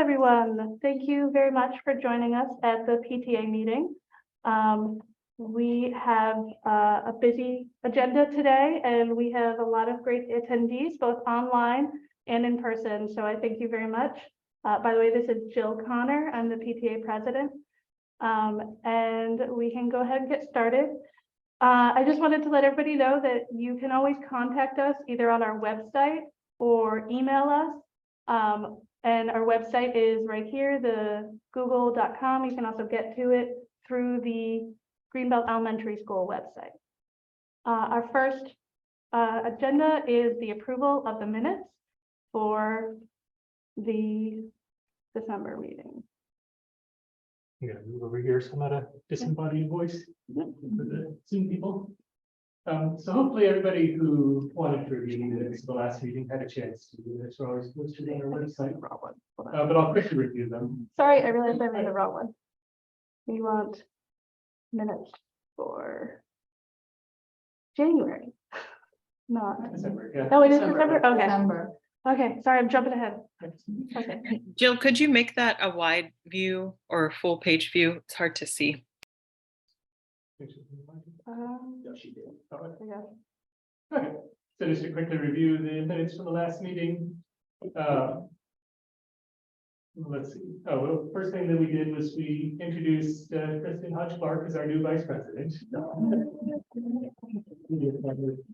Everyone, thank you very much for joining us at the PTA meeting. We have a busy agenda today, and we have a lot of great attendees, both online and in person. So I thank you very much. By the way, this is Jill Connor. I'm the PTA president. And we can go ahead and get started. I just wanted to let everybody know that you can always contact us either on our website or email us. And our website is right here, the google.com. You can also get to it through the Greenbelt Elementary School website. Our first agenda is the approval of the minutes for the December meeting. I'm gonna move over here so I'm not a disembodied voice for the Zoom people. So hopefully everybody who wanted to review the minutes of the last meeting had a chance to do this. We're always posted on our website. But I'll quickly review them. Sorry, I realized I made the wrong one. We want minutes for January, not. December, yeah. Oh, it is December? Okay. December. Okay, sorry, I'm jumping ahead. Okay. Jill, could you make that a wide view or full page view? It's hard to see. Yeah, she did. Yeah. Okay, so just to quickly review the minutes from the last meeting. Let's see. Oh, well, first thing that we did was we introduced Kristen Hodge-Clark as our new vice president.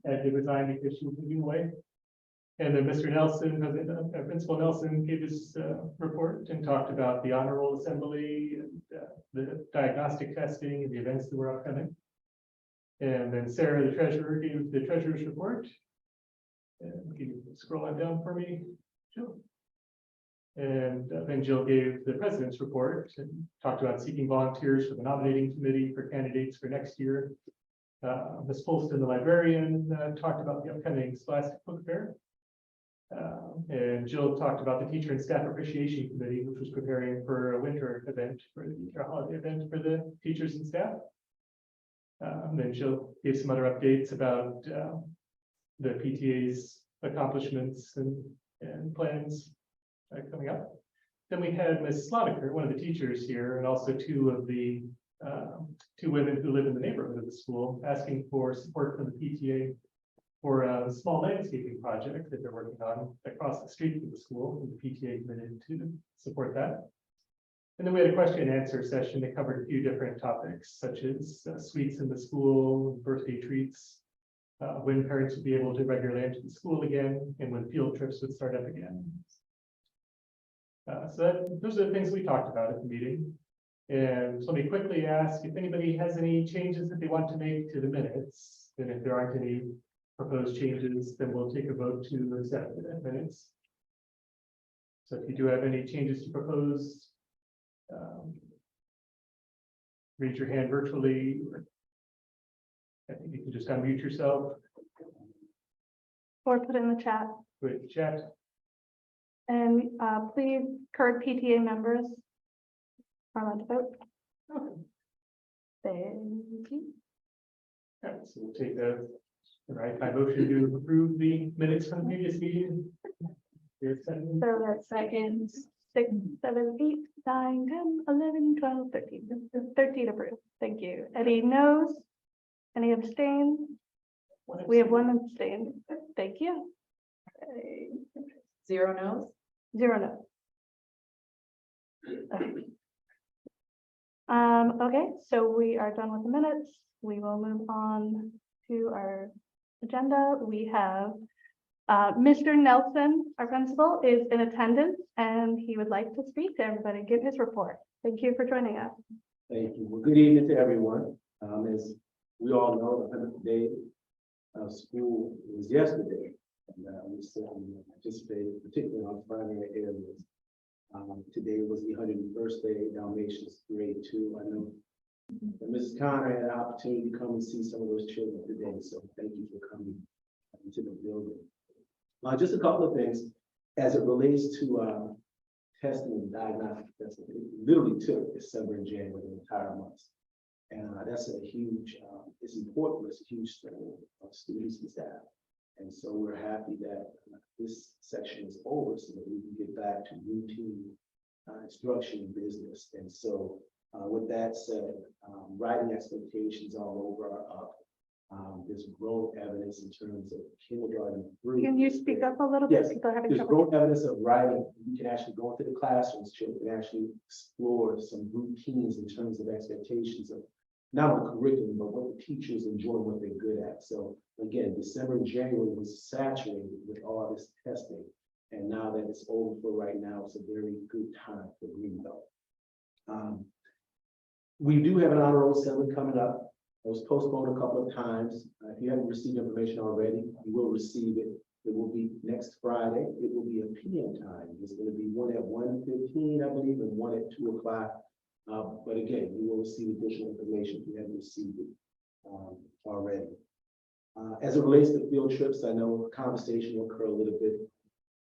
Had to resign because she was moving away. And then Mr. Nelson, Principal Nelson, gave his report and talked about the honor roll assembly and the diagnostic testing and the events that were upcoming. And then Sarah, the treasurer, gave the treasurer's report. And can you scroll on down for me, Jill? And then Jill gave the president's report and talked about seeking volunteers for the nominating committee for candidates for next year. Ms. Polston, the librarian, talked about the upcoming Scholastic Book Fair. And Jill talked about the Teacher and Staff Appreciation Committee, which was preparing for a winter event, for a holiday event for the teachers and staff. Then Jill gave some other updates about the PTA's accomplishments and plans coming up. Then we had Ms. Sloniker, one of the teachers here, and also two of the two women who live in the neighborhood of the school, asking for support from the PTA for a small landscaping project that they're working on across the street from the school, and the PTA committed to support that. And then we had a question and answer session that covered a few different topics, such as sweets in the school, birthday treats, when parents would be able to regularly enter the school again, and when field trips would start up again. Those are the things we talked about at the meeting. And so let me quickly ask if anybody has any changes that they want to make to the minutes. And if there aren't any proposed changes, then we'll take a vote to accept the minutes. So if you do have any changes to propose, raise your hand virtually. I think you can just unmute yourself. Or put it in the chat. Put it in the chat. And please, current PTA members are allowed to vote. Okay. Thank you. All right, so we'll take the right by motion to approve the minutes from the previous meeting. Here's second. So that's seconds 6, 7, 8, 9, 10, 11, 12, 13. 13 approved. Thank you. Any no's? Any abstain? We have one abstain. Thank you. Okay. 0 no's. 0 no's. Okay, so we are done with the minutes. We will move on to our agenda. We have Mr. Nelson, our principal, is in attendance and he would like to speak to everybody, give his report. Thank you for joining us. Thank you. Well, good evening to everyone. As we all know, the 100th day of school was yesterday. And we certainly participated, particularly on primary areas. Today was the 101st day, Dalmatians grade 2. I know that Mrs. Connor had an opportunity to come and see some of those children today. So thank you for coming to the building. Just a couple of things as it relates to testing and diagnostic testing. It literally took December and January, the entire months. And that's a huge, it's important, it's a huge strain of students and staff. And so we're happy that this section is over so that we can get back to routine construction business. And so with that said, writing expectations all over are up. There's growing evidence in terms of kindergarten through. Can you speak up a little bit? Yes, People are having there's trouble. growing evidence of writing. You can actually go into the classrooms, children can actually explore some routines in terms of expectations of not only curriculum, but what the teachers enjoy, what they're good at. So again, December and January was saturated with all this testing. And now that it's over for right now, it's a very good time for Greenbelt. We do have an honor roll assembly coming up. It was postponed a couple of times. If you haven't received information already, you will receive it. It will be next Friday. It will be a PM time. There's going to be one at 1:15, I believe, and one at 2 o'clock. But again, you will receive additional information if you haven't received it already. As it relates to field trips, I know a conversation will occur a little bit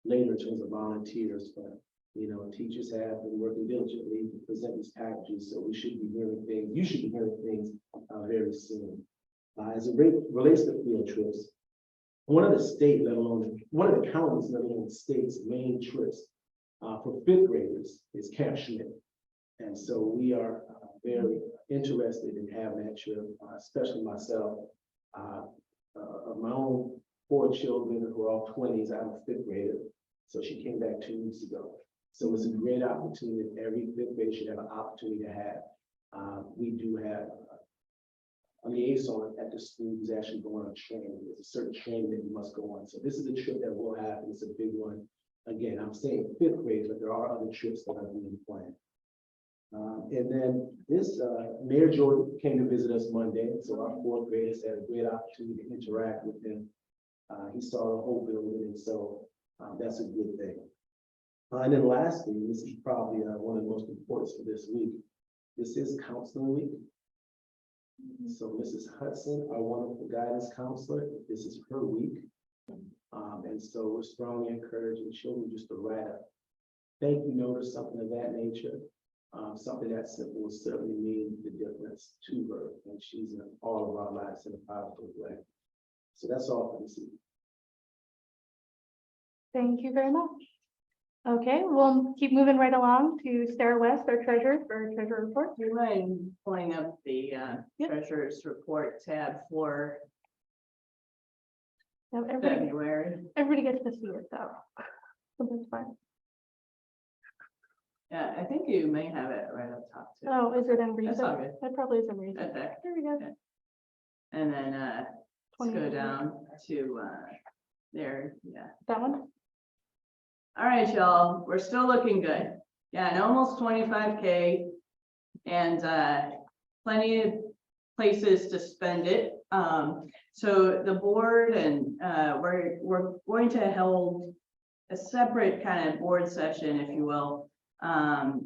later in terms of volunteers, but you know, teachers have been working diligently to present these packages, so we should be hearing things. You should be hearing things very soon. As it relates to field trips, one of the state, let alone one of the counties, let alone the state's main trips for fifth graders is Camp Schmidt. And so we are very interested in having that trip, especially myself. Of my own 4 children who are all 20s, I'm a fifth grader. So she came back 2 weeks ago. So it's a great opportunity. Every fifth grader should have an opportunity to have. We do have a liaison at the school who's actually going on training. There's a certain training that you must go on. So this is a trip that we'll have, and it's a big one. Again, I'm saying fifth grade, but there are other trips that are being planned. And then this, Mayor Jordan came to visit us Monday, so our 4th graders had a great opportunity to interact with him. He saw the whole building, and so that's a good thing. And then lastly, this is probably one of the most important for this week. This is counseling week. So Mrs. Hudson, our wonderful guidance counselor, this is her week. And so we're strongly encouraging children just to write a thank you note or something of that nature. Something that simple will certainly mean the difference to her, and she's in all of our lives in a powerful way. So that's all for this evening. Thank you very much. Okay, we'll keep moving right along to Sarah West, our treasurer, for our treasurer report. Do you mind pulling up the treasurer's report tab for Now, everybody February? gets to see it though. So that's fine. Yeah, I think you may have it right up top too. Oh, is it in That's all reason? good. That probably is in reason. Right there. There we go. Okay. And then let's go down to there. Yeah. That one? All right, y'all. We're still looking good. Yeah, and almost 25K and plenty of places to spend it. So the board and we're going to hold a separate kind of board session, if you will,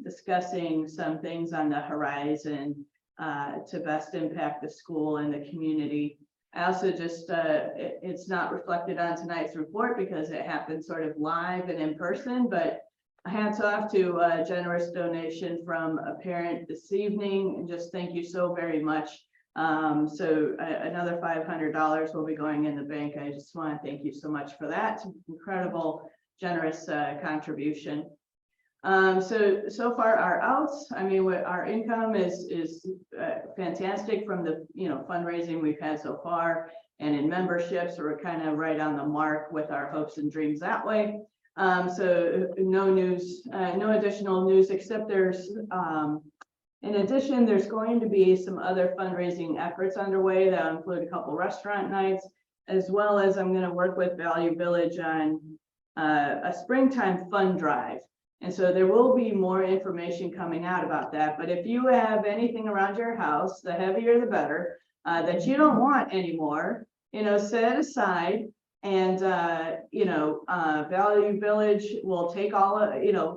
discussing some things on the horizon to best impact the school and the community. I also just, it's not reflected on tonight's report because it happened sort of live and in person, but hats off to a generous donation from a parent this evening, and just thank you so very much. So another $500 will be going in the bank. I just want to thank you so much for that incredible, generous contribution. So far our outs, I mean, our income is fantastic from the fundraising we've had so far, and in memberships we're kind of right on the mark with our hopes and dreams that way. So no news, no additional news, except there's in addition, there's going to be some other fundraising efforts underway that include a couple restaurant nights, as well as I'm going to work with Value Village on a springtime fund drive. And so there will be more information coming out about that. But if you have anything around your house, the heavier the better, that you don't want anymore, set it aside. And, Value Village will take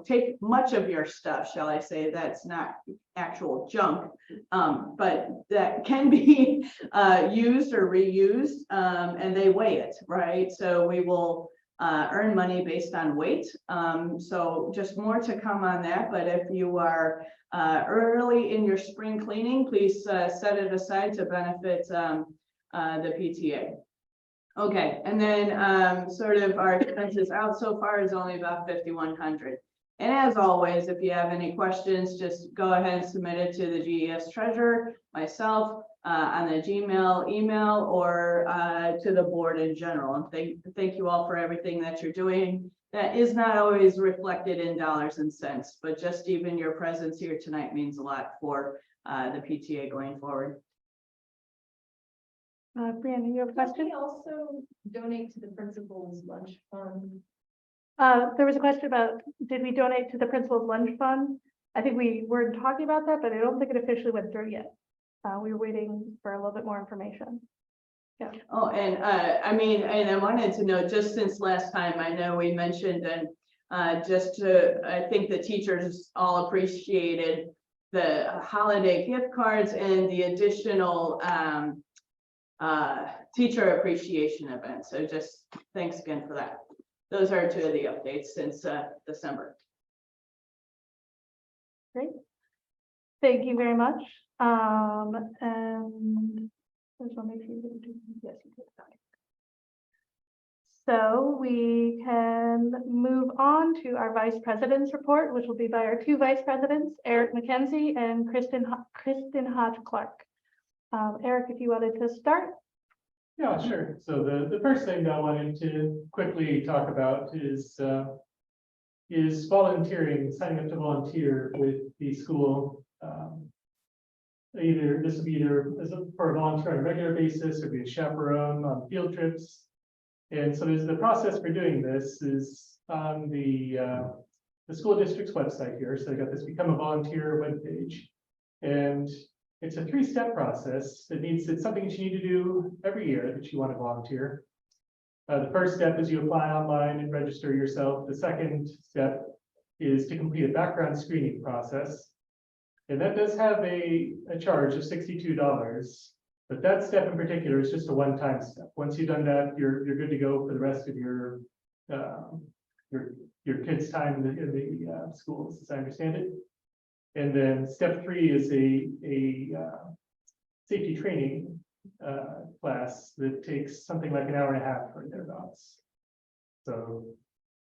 take much of your stuff, shall I say, that's not actual junk, but that can be used or reused, and they weigh it, right? So we will earn money based on weight. So just more to come on that. But if you are early in your spring cleaning, please set it aside to benefit the PTA. Okay, and then sort of our expenses out so far is only about $5,100. And as always, if you have any questions, just go ahead and submit it to the GES treasurer, myself, on the Gmail email, or to the board in general. And thank you all for everything that you're doing. That is not always reflected in dollars and cents, but just even your presence here tonight means a lot for the PTA going forward. Brianna, you have a question? We also donate to the principal's lunch fund. There was a question about, did we donate to the principal's lunch fund? I think we were talking about that, but I don't think it officially went through yet. We were waiting for a little bit more information. Oh, and I mean, and I wanted to know, just since last time, I know we mentioned, and I think the teachers all appreciated the holiday gift cards and the additional teacher appreciation event. So just thanks again for that. Those are two of the updates since December. Great. Thank you very much. And just want to make sure you didn't do, yes, you did. Okay. So we can move on to our vice president's report, which will be by our two vice presidents, Eric McKenzie and Kristen Hodge Clark. Eric, if you wanted to start. Yeah, sure. So the first thing I wanted to quickly talk about is volunteering, signing up to volunteer with the school. This will be either for a volunteer on a regular basis or be a chaperone on field trips. And so there's the process for doing this is on the school district's website here. So I got this Become a Volunteer webpage. And it's a 3-step process. It's something that you need to do every year that you want to volunteer. The first step is you apply online and register yourself. The second step is to complete a background screening process. And that does have a charge of $62. But that step in particular is just a one-time step. Once you've done that, you're good to go for the rest of your kids' time in the schools, as I understand it. And then step 3 is a safety training class that takes something like an hour and a half or thereabouts. So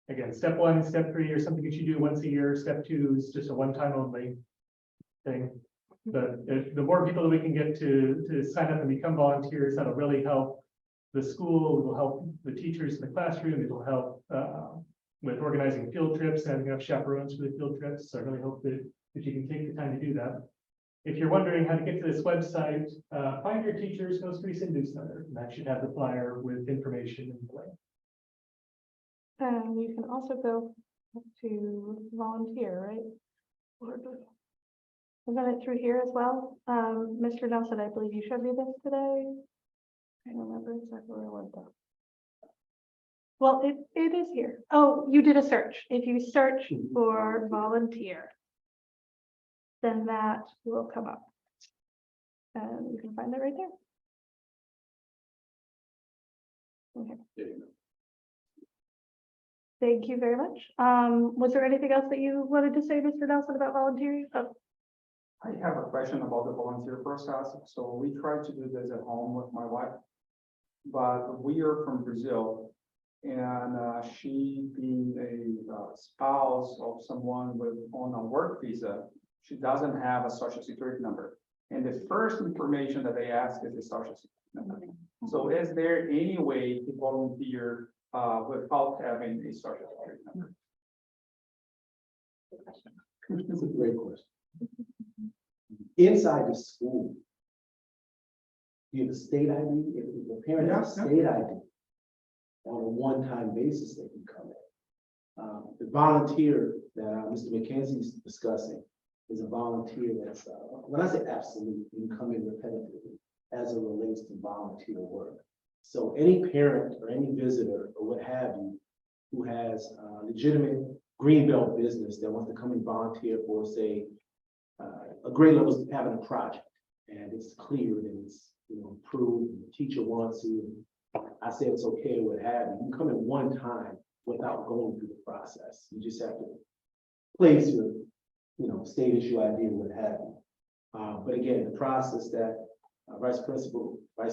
again, step 1, step 3 are something that you do once a year. Step 2 is just a one-time only thing. But the more people that we can get to sign up and become volunteers, that'll really help the school. It will help the teachers in the classroom. It will help with organizing field trips, having enough chaperones for the field trips. So I really hope that you can take the time to do that. If you're wondering how to get to this website, find your teacher's most recent newsletter, and that should have the flyer with information in the link. And you can also go to volunteer, right? Isn't it through here as well? Mr. Nelson, I believe you showed me this today. I don't remember exactly where I went though. Well, it is here. Oh, you did a search. If you search for volunteer, then that will come up. And you can find that right there. Okay. There you go. Thank you very much. Was there anything else that you wanted to say, Mr. Nelson, about volunteering? Oh, I have a question about the volunteer process. So we try to do this at home with my wife, but we are from Brazil, and she being a spouse of someone on a work visa, she doesn't have a social security number. And the first information that they ask is the social security number. So is there any way to volunteer without having a social security number? That's a great question. Inside the school, you have a state ID. If the parent has a state ID, on a one-time basis, they can come in. The volunteer that Mr. McKenzie is discussing is a volunteer that's, when I say absolute, you can come in repetitively as it relates to volunteer work. So any parent or any visitor or what have you who has a legitimate Greenbelt business that wants to come and volunteer for, say, a grade level is having a project and it's cleared and it's approved, and the teacher wants to, I say it's okay or what have you. You can come in one time without going through the process. You just have to place your state issue ID or what have you. But again, the process that Vice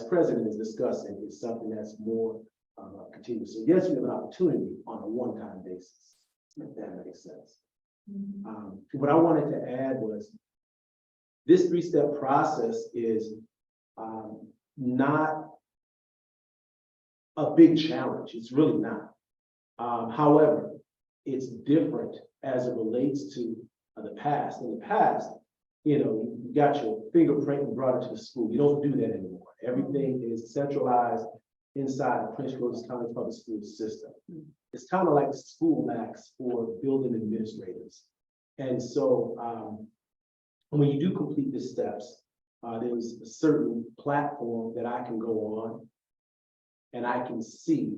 President is discussing is something that's more continuous. So yes, you have an opportunity on a one-time basis, if that makes sense. What I wanted to add was this three-step process is not a big challenge. It's really not. However, it's different as it relates to the past. In the past, you got your fingerprint and brought it to the school. You don't do that anymore. Everything is centralized inside the Prince George's County Public School system. It's kind of like the school acts for building administrators. And so when you do complete the steps, there's a certain platform that I can go on and I can see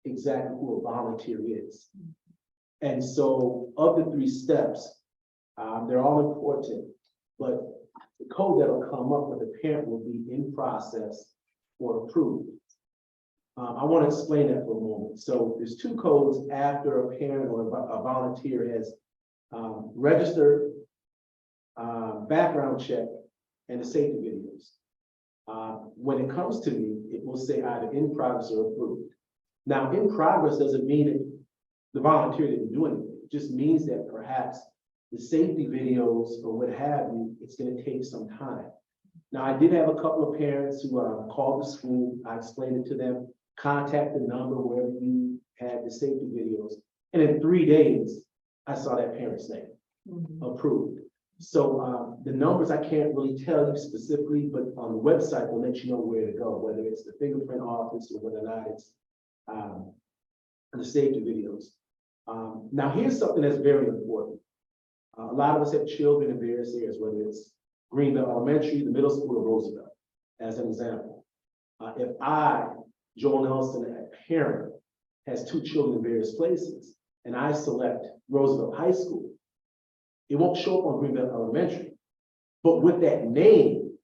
exactly who a volunteer is. And so of the three steps, they're all important, but the code that'll come up with a parent will be in process or approved. I want to explain that for a moment. So there's two codes after a parent or a volunteer has registered, background check, and the safety videos. When it comes to me, it will say either in progress or approved. Now, in progress doesn't mean that the volunteer didn't do anything. It just means that perhaps the safety videos or what have you, it's going to take some time. Now, I did have a couple of parents who called the school. I explained it to them, contact the number wherever you had the safety videos. And in 3 days, I saw that parent's name approved. So the numbers I can't really tell you specifically, but on the website will let you know where to go, whether it's the fingerprint office or whether or not it's the safety videos. Now, here's something that's very important. A lot of us have children in various areas, whether it's Greenbelt Elementary, the middle school, or Roosevelt, as an example. If I, Joel Nelson, a parent, has 2 children in various places, and I select Roosevelt High School, it won't show up on Greenbelt Elementary. But with that name,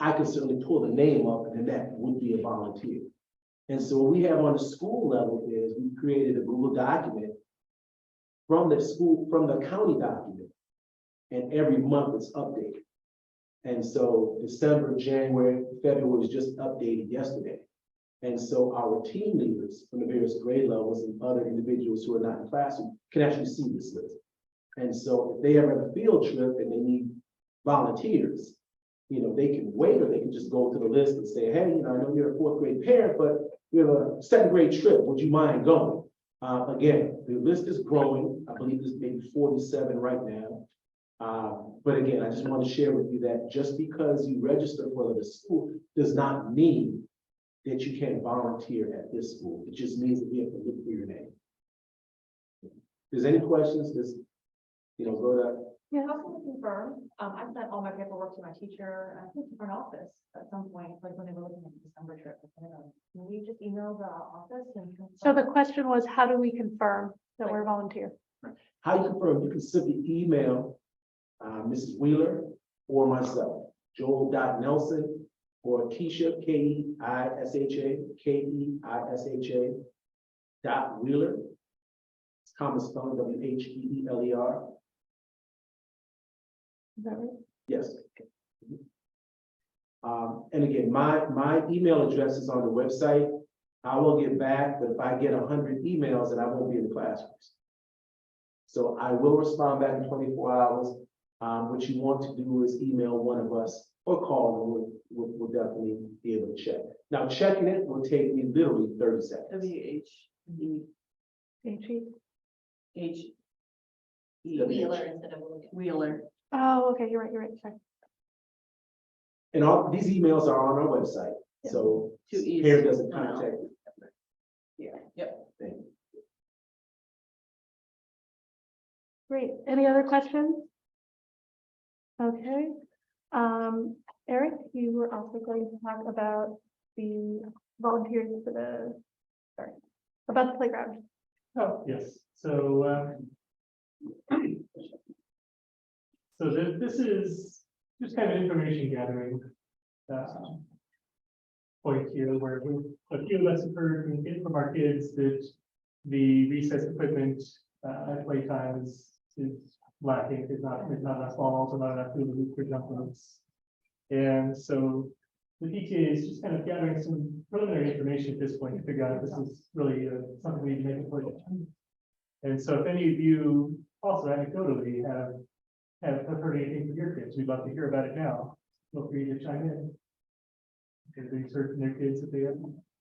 I can certainly pull the name up, and then that would be a volunteer. And so what we have on the school level is we created a Google document from the school, from the county document, and every month it's updated. And so December, January, February was just updated yesterday. And so our team leaders from the various grade levels and other individuals who are not in classroom can actually see this list. And so if they ever have a field trip and they need volunteers, they can wait, or they can just go to the list and say, hey, I know you're a 4th grade parent, but we have a 2nd grade trip. Would you mind going? Again, the list is growing. I believe there's maybe 47 right now. But again, I just want to share with you that just because you register for the school does not mean that you can't volunteer at this school. It just means that we have to look for your name. If there's any questions, just, go to. Yeah, how can we confirm? I sent all my paperwork to my teacher, I think to front office at some point, like when they were looking at the December trip. Can we just email the office and? So the question was, how do we confirm that we're volunteer? How you confirm? You can simply email Mrs. Wheeler or myself, Joel.Nelson or Keisha, Keisha, .Wheeler. It's common spelling, Wheeler. Is that right? Yes. And again, my email address is on the website. I will get back, but if I get 100 emails, then I won't be in the classrooms. So I will respond back in 24 hours. What you want to do is email one of us or call, and we'll definitely be able to check. Now, checking it will take me literally 30 seconds. Wheeler instead of Wheeler. Oh, okay, you're right, sorry. And all these emails are on our website, so Too easy. parent doesn't contact me. Yeah. Yep. Thank you. Great. Any other questions? Okay. Eric, you were also going to talk about the volunteers for about the playground. Oh, yes. So, this is just kind of information gathering point here, where a few of us have heard from our kids that the recess equipment at playtime is lacking. There's not enough balls, or not enough hula hoop for jump ropes. And so the PTA is just kind of gathering some preliminary information at this point to figure out if this is really something we need to make a push. And so if any of you also anecdotally have heard anything from your kids. We'd love to hear about it now. Feel free to chime in. If they've heard from their kids that they have.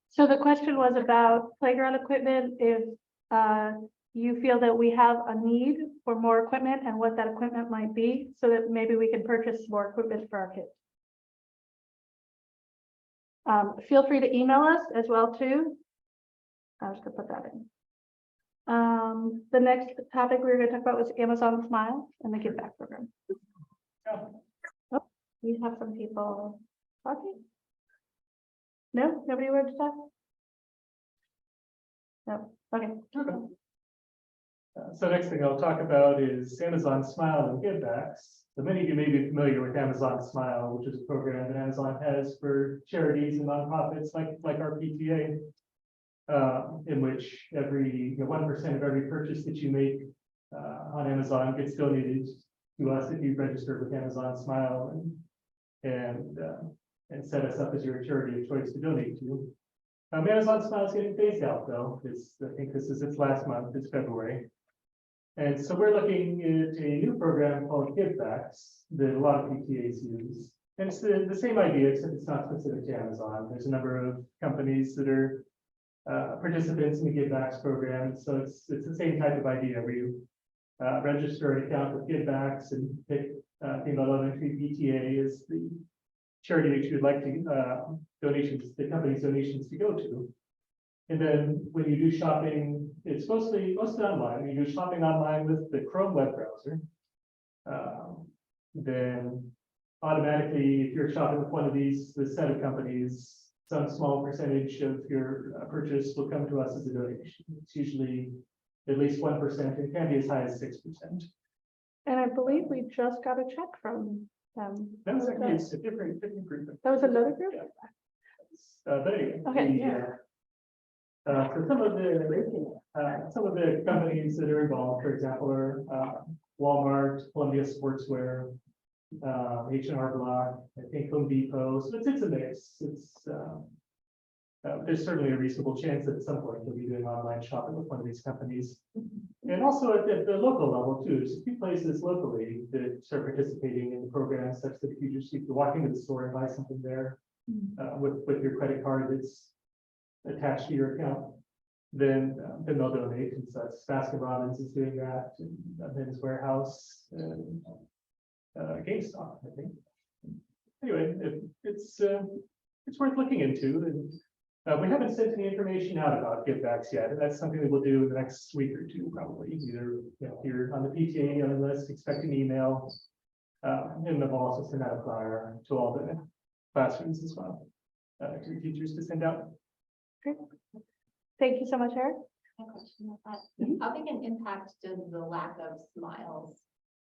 So the question was about playground equipment, if you feel that we have a need for more equipment and what that equipment might be, so that maybe we can purchase more equipment for our kids. Feel free to email us as well too. I was gonna put that in. The next topic we were gonna talk about was Amazon Smile and the Give Back program. Oh, we have some people talking. No, nobody wanted to talk? No, okay. So next thing I'll talk about is Amazon Smile and Givebacks. So many of you may be familiar with Amazon Smile, which is a program that Amazon has for charities and nonprofits like our PTA, in which every 1% of every purchase that you make on Amazon gets donated to us if you register with Amazon Smile and set us up as your charity of choice to donate to. Amazon Smile is getting phased out though. I think this is its last month, it's February. And so we're looking at a new program called Givebacks that a lot of PTAs use. And it's the same idea, except it's not specific to Amazon. There's a number of companies that are participants in the Givebacks program. So it's the same type of idea where you register an account with Givebacks and pick Greenbelt Elementary PTA as the charity that you would like to the company's donations to go to. And then when you do shopping, it's mostly online. When you do shopping online with the Chrome web browser, then automatically, if you're shopping with one of these, the set of companies, some small percentage of your purchase will come to us as a donation. It's usually at least 1%. It can be as high as 6%. And I believe we just got a check from them. That was actually a different group. That was another group? But anyway. Okay, yeah. So some of the companies that are involved, for example, are Walmart, Columbia Sportswear, H&R Block, I think Home Depot. So it's a mix. There's certainly a reasonable chance that at some point you'll be doing online shopping with one of these companies. And also at the local level too, there's a few places locally that start participating in the program such that if you walk into the store and buy something there with your credit card that's attached to your account, then they'll donate. And so that's Baskin Robbins is doing that, and Men's Warehouse, and GameStop, I think. Anyway, it's worth looking into, and we haven't sent any information out about givebacks yet, and that's something that we'll do in the next week or two, probably. Either if you're on the PTA on the list, expect an email, and then we'll also send out a flyer to all the classrooms as well, to the teachers to send out. Great. Thank you so much, Eric. My question about that. How big an impact does the lack of smiles?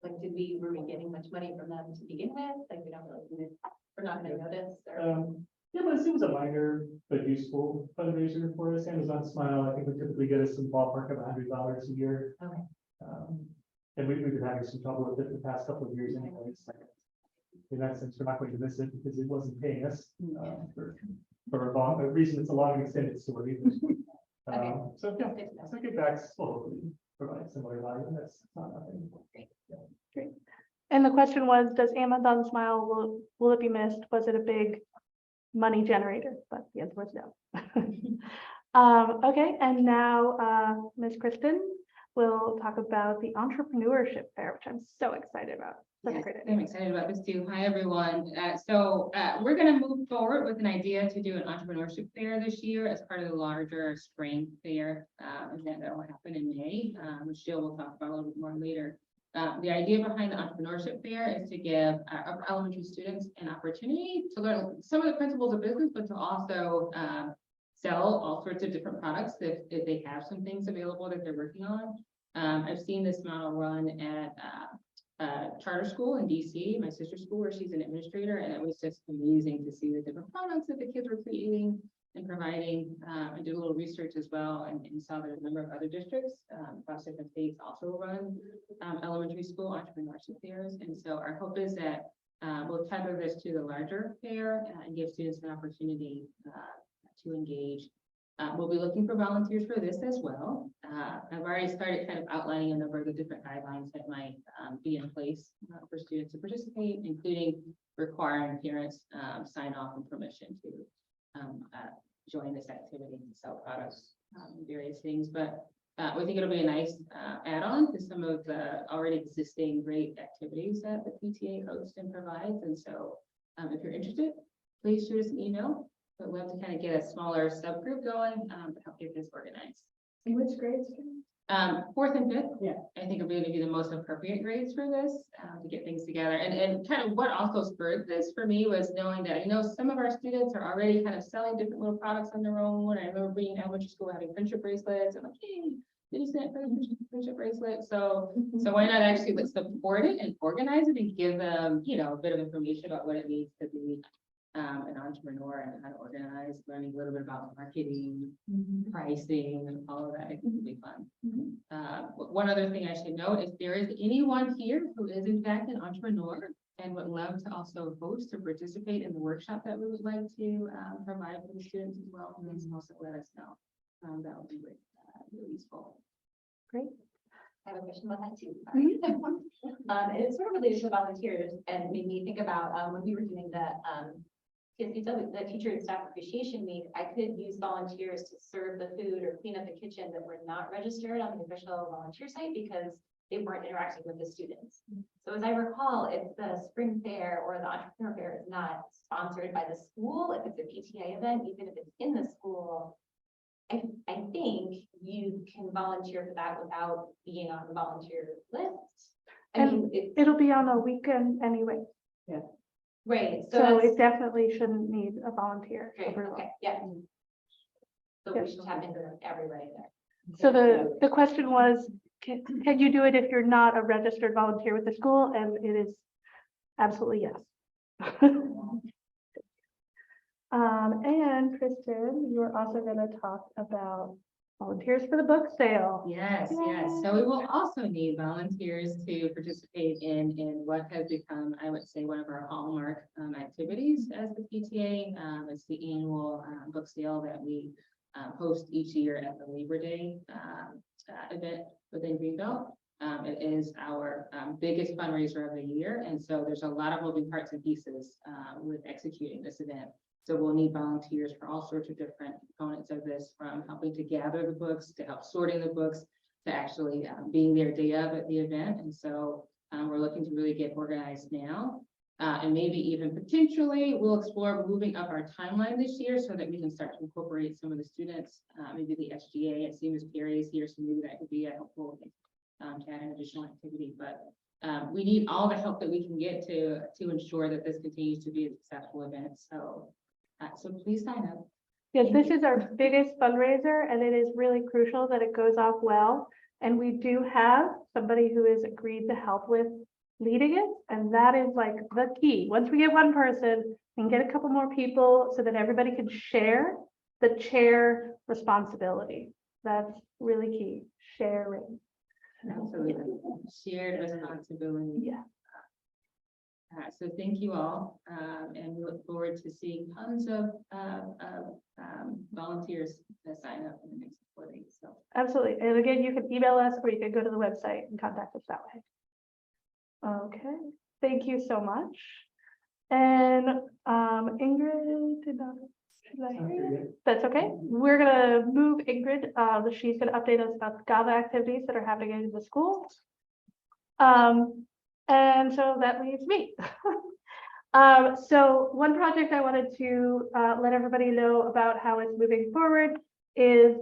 Like, were we getting much money from them to begin with? Like, we're not gonna notice or. Yeah, but it seems a minor but useful fundraiser for us. Amazon Smile, I think we typically get us some ballpark of $100 a year. Okay. And we've been having some trouble with it the past couple of years anyways. In that sense, we're not going to miss it because it wasn't paying us for a long, a reason it's a long and extended story. Okay. So yeah, so Givebacks will hopefully provide similar value. That's not nothing. Great. And the question was, does Amazon Smile, will it be missed? Was it a big money generator? But the answer was no. Okay, and now Ms. Kristen will talk about the entrepreneurship fair, which I'm so excited about. That's a Yes, great I'm idea. excited about this too. Hi, everyone. We're going to move forward with an idea to do an entrepreneurship fair this year as part of the larger spring fair event that will happen in May, which Jill will talk about a little bit more later. The idea behind the entrepreneurship fair is to give our elementary students an opportunity to learn some of the principles of business, but to also sell all sorts of different products if they have some things available that they're working on. I've seen this model run at charter school in DC, my sister's school, where she's an administrator, and it was just amazing to see the different products that the kids were creating and providing. I did a little research as well and saw that a number of other districts across different states also run elementary school entrepreneurship fairs. And so our hope is that we'll tether this to the larger fair and give students an opportunity to engage. We'll be looking for volunteers for this as well. I've already started kind of outlining a number of the different guidelines that might be in place for students to participate, including requiring parents sign off and permission to join this activity and sell products, and various things. But we think it'll be a nice add-on to some of the already existing great activities that the PTA hosts and provides. And so if you're interested, please shoot us an email. But we'll have to kind of get a smaller subgroup going to help get this organized. In which grades? Fourth and fifth. Yeah. I think are going to be the most appropriate grades for this to get things together. And kind of what also spurred this for me was knowing that, some of our students are already kind of selling different little products on their own. I remember being in elementary school having friendship bracelets. I'm like, hey, did you send for the friendship bracelet? So why not actually let's support it and organize it and give them, a bit of information about what it means to be an entrepreneur and how to organize, learning a little bit about marketing, pricing, and all of that. I think it'll be fun. One other thing I should note, if there is anyone here who is in fact an entrepreneur and would love to also host or participate in the workshop that we would like to provide for the students as well, please also let us know. That would be really useful. Great. I have a question about that too. Sorry. And it's sort of related to volunteers and made me think about when we were doing the teacher and staff appreciation week, I could use volunteers to serve the food or clean up the kitchen that were not registered on the official volunteer site because they weren't interacting with the students. So as I recall, if the spring fair or the entrepreneur fair is not sponsored by the school, if it's a PTA event, even if it's in the school, I think you can volunteer for that without being on the volunteer list. I mean, It'll be on a weekend anyway, right. so it definitely shouldn't need a volunteer. Great, approval. okay, yeah. So Yeah. we should tap into everybody there. So the question was, can you do it if you're not a registered volunteer with the school? And it is absolutely yes. And Kristen, you are also going to talk about volunteers for the book sale. Yes. So we will also need volunteers to participate in what has become, I would say, one of our hallmark activities as the PTA. It's the annual book sale that we host each year at the Labor Day event within Greenbelt. It is our biggest fundraiser of the year. And so there's a lot of moving parts and pieces with executing this event. So we'll need volunteers for all sorts of different components of this, from helping to gather the books, to help sorting the books, to actually being there day of at the event. And so we're looking to really get organized now. And maybe even potentially we'll explore moving up our timeline this year so that we can start to incorporate some of the students, maybe the SGA. I see Ms. Perry is here, so maybe that could be a helpful to add an additional activity. But we need all the help that we can get to ensure that this continues to be a successful event. So please sign up. Yes, this is our biggest fundraiser, and it is really crucial that it goes off well. And we do have somebody who has agreed to help with leading it, and that is like the key. Once we get one person, we can get a couple more people so that everybody can share the chair responsibility. That's really key, sharing. Absolutely. Shared responsibility. Yeah. So thank you all, and we look forward to seeing tons of volunteers that sign up in the next 4 days. So Absolutely. And again, you can email us or you can go to the website and contact us that way. Okay, thank you so much. And Ingrid did not. Should I hear you? That's okay. We're gonna move Ingrid. She's gonna update us about the GABA activities that are happening in the school. And so that leaves me. So one project I wanted to let everybody know about how it's moving forward is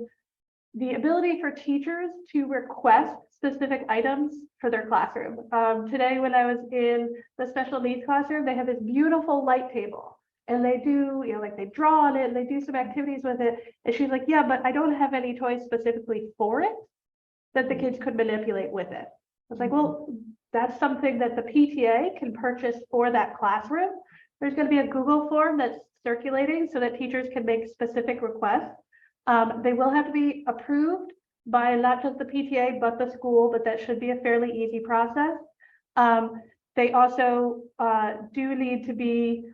the ability for teachers to request specific items for their classroom. Today, when I was in the special needs classroom, they have this beautiful light table. And they do, like they draw on it and they do some activities with it. And she's like, yeah, but I don't have any toys specifically for it that the kids could manipulate with it. I was like, well, that's something that the PTA can purchase for that classroom. There's going to be a Google form that's circulating so that teachers can make specific requests. They will have to be approved by not just the PTA, but the school, but that should be a fairly easy process. They also do need to be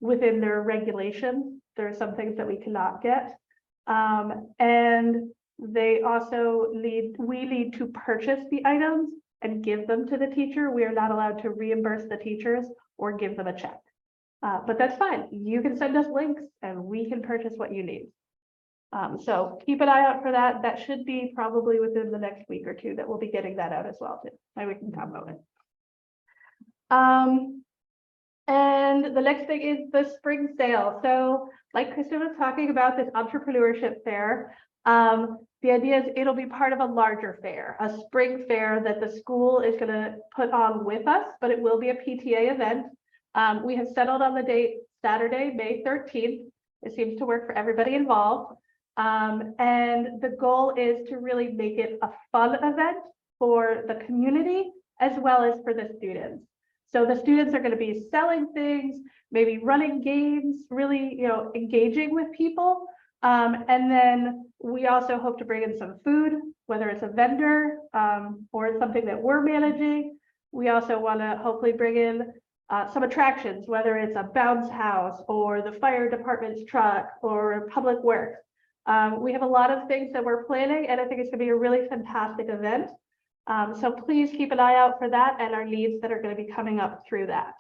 within their regulations. There are some things that we cannot get. And they also we need to purchase the items and give them to the teacher. We are not allowed to reimburse the teachers or give them a check. But that's fine. You can send us links and we can purchase what you need. So keep an eye out for that. That should be probably within the next week or two that we'll be getting that out as well too. Maybe we can combo it. And the next thing is the spring sale. So like Kristen was talking about, this entrepreneurship fair, the idea is it'll be part of a larger fair, a spring fair that the school is going to put on with us, but it will be a PTA event. We have settled on the date Saturday, May 13th. It seems to work for everybody involved. And the goal is to really make it a fun event for the community as well as for the students. So the students are going to be selling things, maybe running games, really, engaging with people. And then we also hope to bring in some food, whether it's a vendor or something that we're managing. We also want to hopefully bring in some attractions, whether it's a bounce house or the fire department's truck or public works. We have a lot of things that we're planning, and I think it's going to be a really fantastic event. So please keep an eye out for that and our needs that are going to be coming up through that.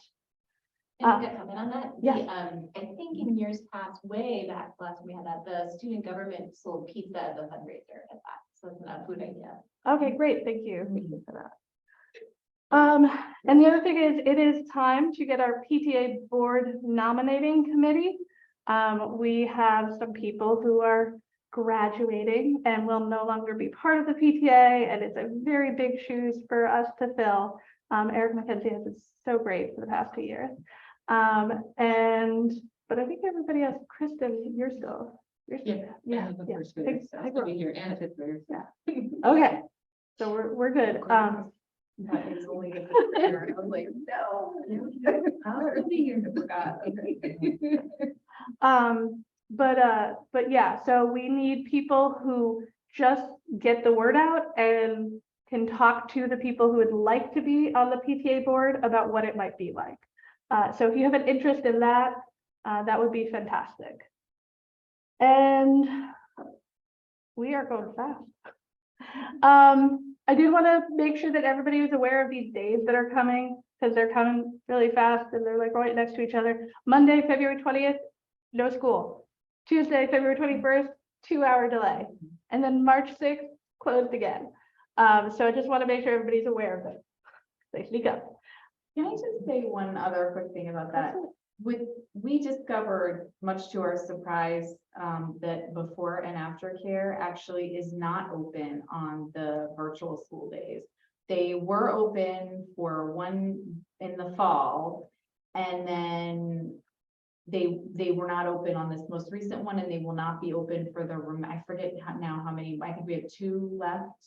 And I can comment on that. Yeah. I think in years past, way back last we had that, the student government sold pizza as a fundraiser at that. So it's not a food idea. Okay, great. Thank you. Thank you for that. And the other thing is, it is time to get our PTA board nominating committee. We have some people who are graduating and will no longer be part of the PTA, and it's a very big shoes for us to fill. Eric McKenzie has been so great for the past 2 years. But I think everybody else, Kristen, you're still. Yeah. I will be here and a fifth grader. Yeah. Okay, so we're good. That is only a fifth grader. I was like, no. I'll be here. I forgot. But yeah, so we need people who just get the word out and can talk to the people who would like to be on the PTA board about what it might be like. So if you have an interest in that, that would be fantastic. And we are going fast. I did want to make sure that everybody was aware of these days that are coming, because they're coming really fast and they're like right next to each other. Monday, February 20th, no school. Tuesday, February 21st, 2-hour delay. And then March 6th, closed again. So I just want to make sure everybody's aware of it. They sneak up. Can I just say one other quick thing about that? We discovered, much to our surprise, that before and after care actually is not open on the virtual school days. They were open for one in the fall, and then they were not open on this most recent one, and they will not be open for the room. I forget now how many. I think we have 2 left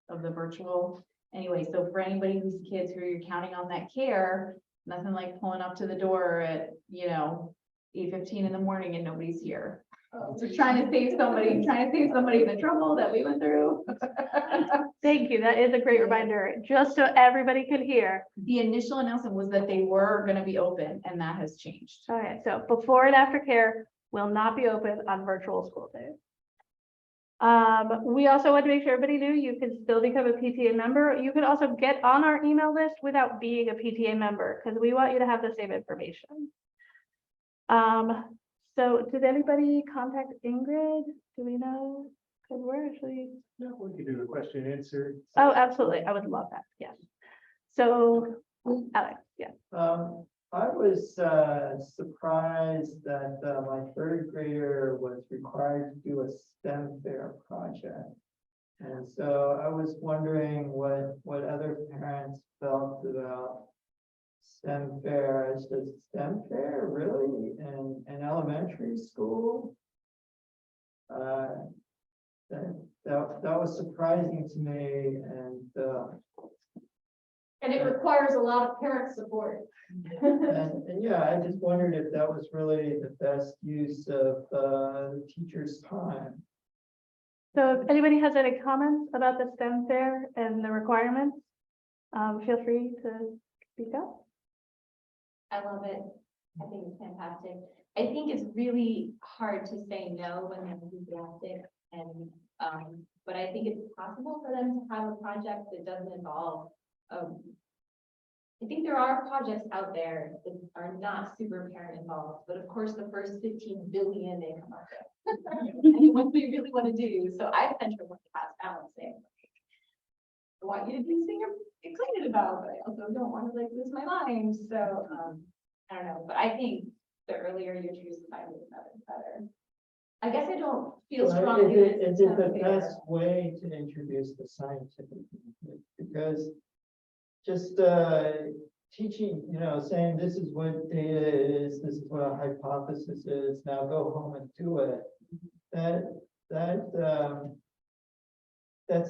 of the virtual. Anyway, so for anybody whose kids who you're counting on that care, nothing like pulling up to the door at 8:15 in the morning and nobody's here. So trying to save somebody the trouble that we went through. Thank you. That is a great reminder, just so everybody could hear. The initial announcement was that they were going to be open, and that has changed. Okay, so before and after care will not be open on virtual school days. We also want to make sure everybody knew you can still become a PTA member. You can also get on our email list without being a PTA member, because we want you to have the same information. So did anybody contact Ingrid? Do we know? Because we're actually. No, we could do a question and answer. Oh, absolutely. I would love that. Yes. So Alex, yeah. I was surprised that my 3rd grader was required to do a STEM fair project. And so I was wondering what other parents felt about STEM fair. Is the STEM fair really in elementary school? That was surprising to me, And it requires a lot of parent support. and yeah, I just wondered if that was really the best use of the teacher's time. So if anybody has any comments about the STEM fair and the requirements, feel free to speak up. I love it. I think it's fantastic. I think it's really hard to say no when they're enthusiastic and, but I think it's possible for them to have a project that doesn't involve, I think there are projects out there that are not super parent involved, but of course, the first 15 billion they come up with. And what we really want to do, so I venture one class balancing. I want you to do things you're excited about, but I also don't want to like lose my mind, so, I don't know, but I think the earlier you choose the time, the better. I guess I don't feel Well, strongly. that Is it the unfair. best way to introduce the scientific method? Because just teaching, saying this is what data is, this is what a hypothesis is, now go home and do it. That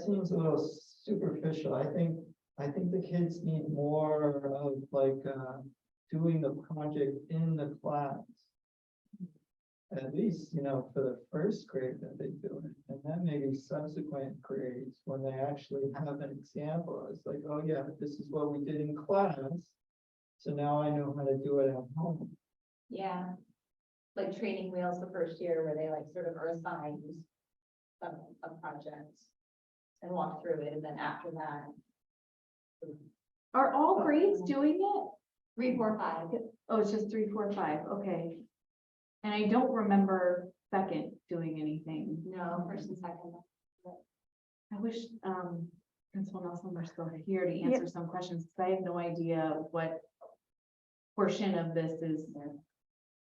seems a little superficial. I think the kids need more of like doing the project in the class. At least, for the first grade that they do it, and then maybe subsequent grades when they actually have an example. It's like, oh yeah, this is what we did in class. So now I know how to do it at home. Yeah, like training wheels the first year where they like sort of are assigned a project and walk through it, and then after that. Are all grades doing it? 3, 4, 5. Oh, it's just 3, 4, 5, okay. And I don't remember second doing anything. No, first and second. I wish Principal Nelson were still here to answer some questions, because I have no idea what portion of this is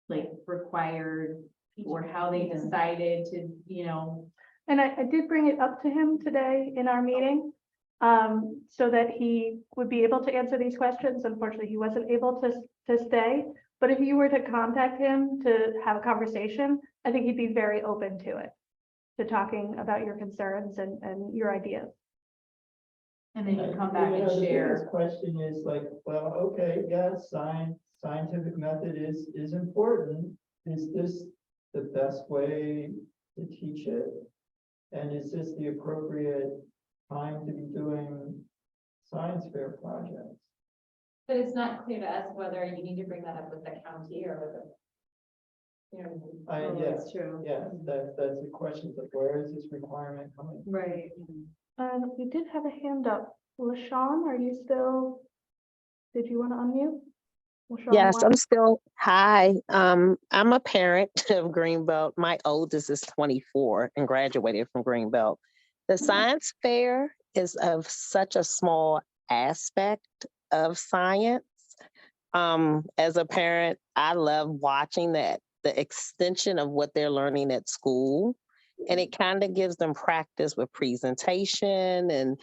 like required, or how they decided to, And I did bring it up to him today in our meeting, so that he would be able to answer these questions. Unfortunately, he wasn't able to stay. But if you were to contact him to have a conversation, I think he'd be very open to it, to talking about your concerns and your ideas. and then you come back and The share. biggest question is like, well, okay, yeah, scientific method is important. Is this the best way to teach it? And is this the appropriate time to be doing science fair projects? But it's not clear to us whether you need to bring that up with the county or with the. Yes, That's true. yes, that's the question, like, where is this requirement coming from? Right. You did have a hand up. LaShawn, are you still, did you want to unmute? LaShawn Yes, White? I'm still, hi, I'm a parent of Greenbelt. My oldest is 24 and graduated from Greenbelt. The science fair is of such a small aspect of science. As a parent, I love watching the extension of what they're learning at school. And it kind of gives them practice with presentation and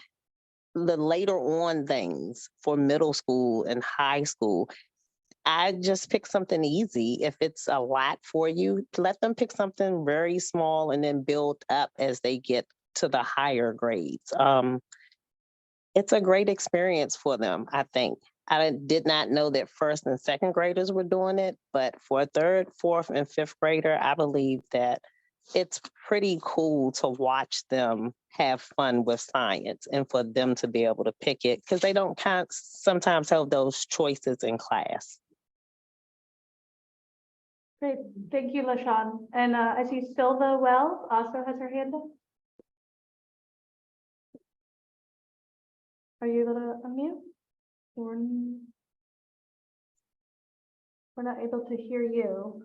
the later on things for middle school and high school. I just pick something easy. If it's a lot for you, let them pick something very small and then build up as they get to the higher grades. It's a great experience for them, I think. I did not know that first and second graders were doing it, but for a third, fourth, and fifth grader, I believe that it's pretty cool to watch them have fun with science and for them to be able to pick it, because they don't sometimes have those choices in class. Great, thank you, LaShawn. And I see Silva Wells also has her hand up. Are you able to unmute? We're not able to hear you.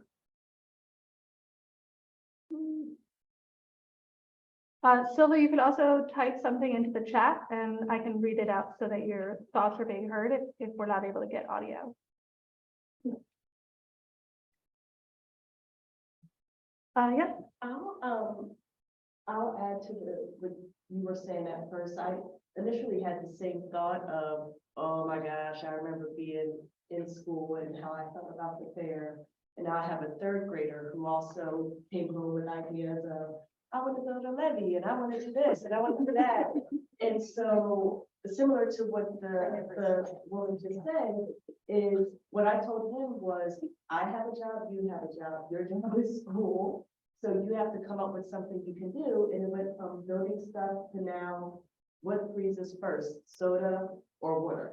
Silva, you could also type something into the chat and I can read it out so that your thoughts are being heard if we're not able to get audio. Yeah. I'll add to what you were saying at first. I initially had the same thought of, oh my gosh, I remember being in school and how I felt about the fair. And now I have a third grader who also came home with ideas of, I want to build a levee and I want to do this and I want to do that. And so similar to what the woman just said is what I told him was, I have a job, you have a job, your job is school. So you have to come up with something you can do. And it went from building stuff to now, what freezes first, soda or water?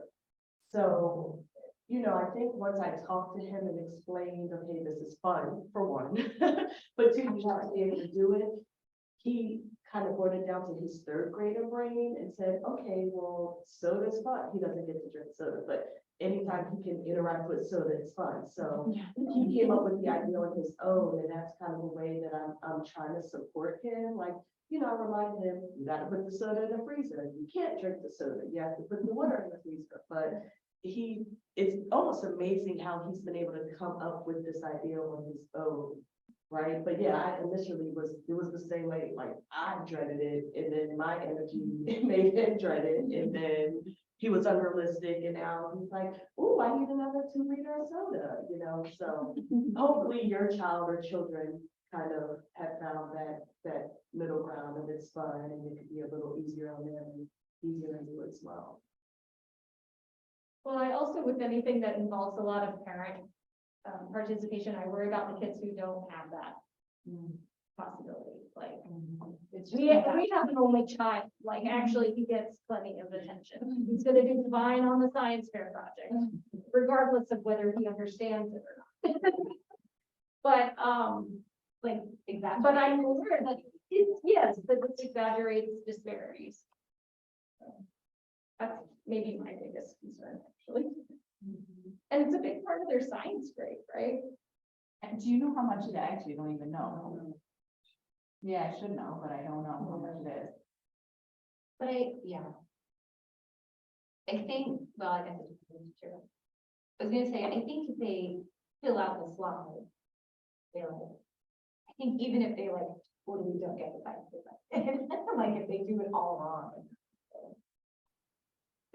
So, you know, I think once I talked to him and explained, okay, this is fun, for one, but two, you have to be able to do it. He kind of brought it down to his third grader brain and said, okay, well, soda's fun. He doesn't get to drink soda, but anytime he can interact with soda, it's fun. So he came up with the idea on his own, and that's kind of the way that I'm trying to support him. Like, you know, I remind him, you gotta put the soda in the freezer. You can't drink the soda. You have to put the water in the freezer. But it's almost amazing how he's been able to come up with this idea on his own. Right, but yeah, I initially it was the same way, like I dreaded it, and then my energy made him dread it, and then he was unrealistic, and now he's like, oh, I need another 2-liter of soda, you know, so hopefully your child or children kind of have found that middle ground of it's fun, and it could be a little easier on them, and easier on you as well. Well, I also, with anything that involves a lot of parent participation, I worry about the kids who don't have that possibility, like. It's We have an only child, like actually he gets plenty of attention. He's gonna do fine on the science fair project, regardless of whether he understands it or not. But, like, Exactly. but I'm aware that yes, that this exaggerates disparities. That's maybe my biggest concern, actually. And it's a big part of their science grade, right? And do you know how much it is? I actually don't even know. Yeah, I should know, but I don't know how much it is. But I think, well, I guess it's true. I was gonna say, I think if they fill out the slide, they're like, I think even if they like, totally don't get the science, like if they do it all wrong,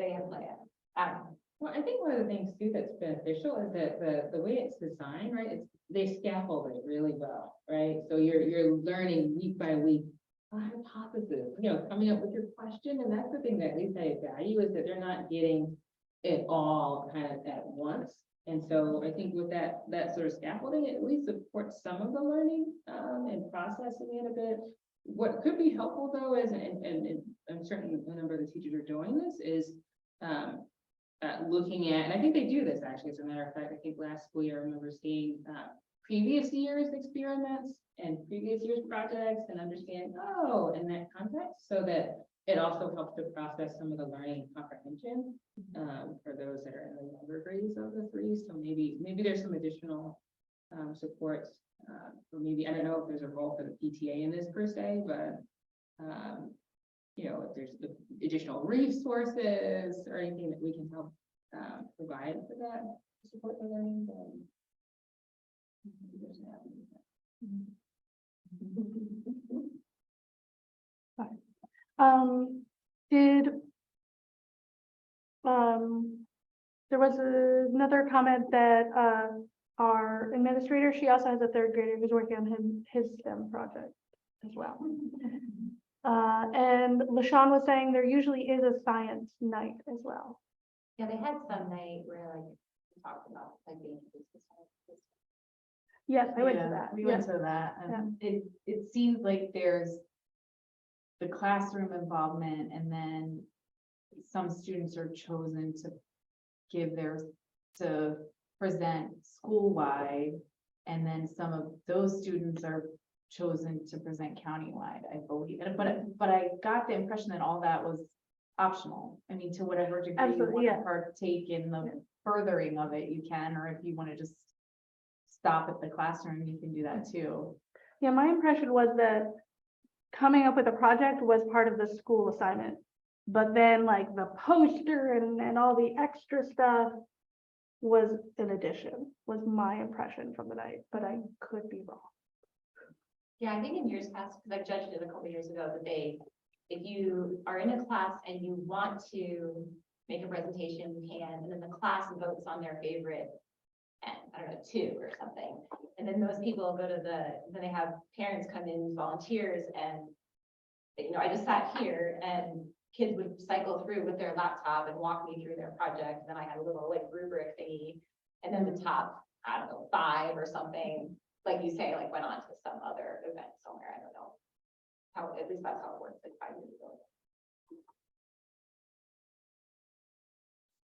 they have like, I don't know. Well, I think one of the things too that's beneficial is that the way it's designed, right, it's, they scaffold it really well, right? So you're learning week by week a hypothesis, you know, coming up with your question, and that's the thing that at least I value is that they're not getting it all kind of at once. And so I think with that sort of scaffolding, it at least supports some of the learning and processing it a bit. What could be helpful though is, and I'm certain a number of the teachers are doing this, is looking at, and I think they do this actually, as a matter of fact, I think last school year I remember seeing previous year's experiments and previous year's projects and understand, oh, in that context, so that it also helps to process some of the learning and comprehension for those that are in the younger grades of the 3. So maybe there's some additional supports, or maybe, I don't know if there's a role for the PTA in this per se, but you know, if there's the additional resources or anything that we can help provide for that to support the learning, then there's an avenue. There was another comment that our administrator, she also has a 3rd grader who's working on his STEM project as well. And LaShawn was saying there usually is a science night as well. Yeah, they had some night where like we talked about like being introduced to science. Yes, I went to Yeah, that. We went to that, and it seems like there's the classroom involvement, and then some students are chosen to to present school-wide, and then some of those students are chosen to present countywide, I believe. But I got the impression that all that was optional. I mean, to whatever degree you Absolutely, want yeah. to partake in the furthering of it, you can, or if you want to just stop at the classroom, you can do that too. Yeah, my impression was that coming up with a project was part of the school assignment. But then like the poster and all the extra stuff was an addition, was my impression from the night, but I could be wrong. Yeah, I think in years past, because I've judged it a couple years ago, that if you are in a class and you want to make a presentation, you can, and then the class votes on their favorite, and I don't know, 2 or something. And then those people go to then they have parents come in, volunteers, and you know, I just sat here and kids would cycle through with their laptop and walk me through their project. Then I had a little like rubric thingy, and then the top, I don't know, 5 or something, like you say, like went on to some other event somewhere. I don't know how, at least that's how it works, like 5 years ago.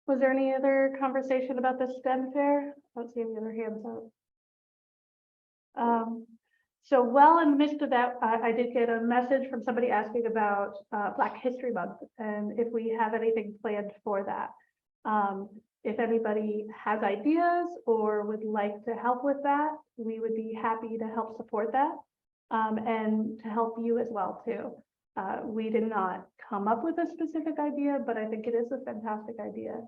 Was there any other conversation about the STEM fair? I don't see any other hands up. So well in the midst of that, I did get a message from somebody asking about Black History Month and if we have anything planned for that. If anybody has ideas or would like to help with that, we would be happy to help support that and to help you as well too. We did not come up with a specific idea, but I think it is a fantastic idea.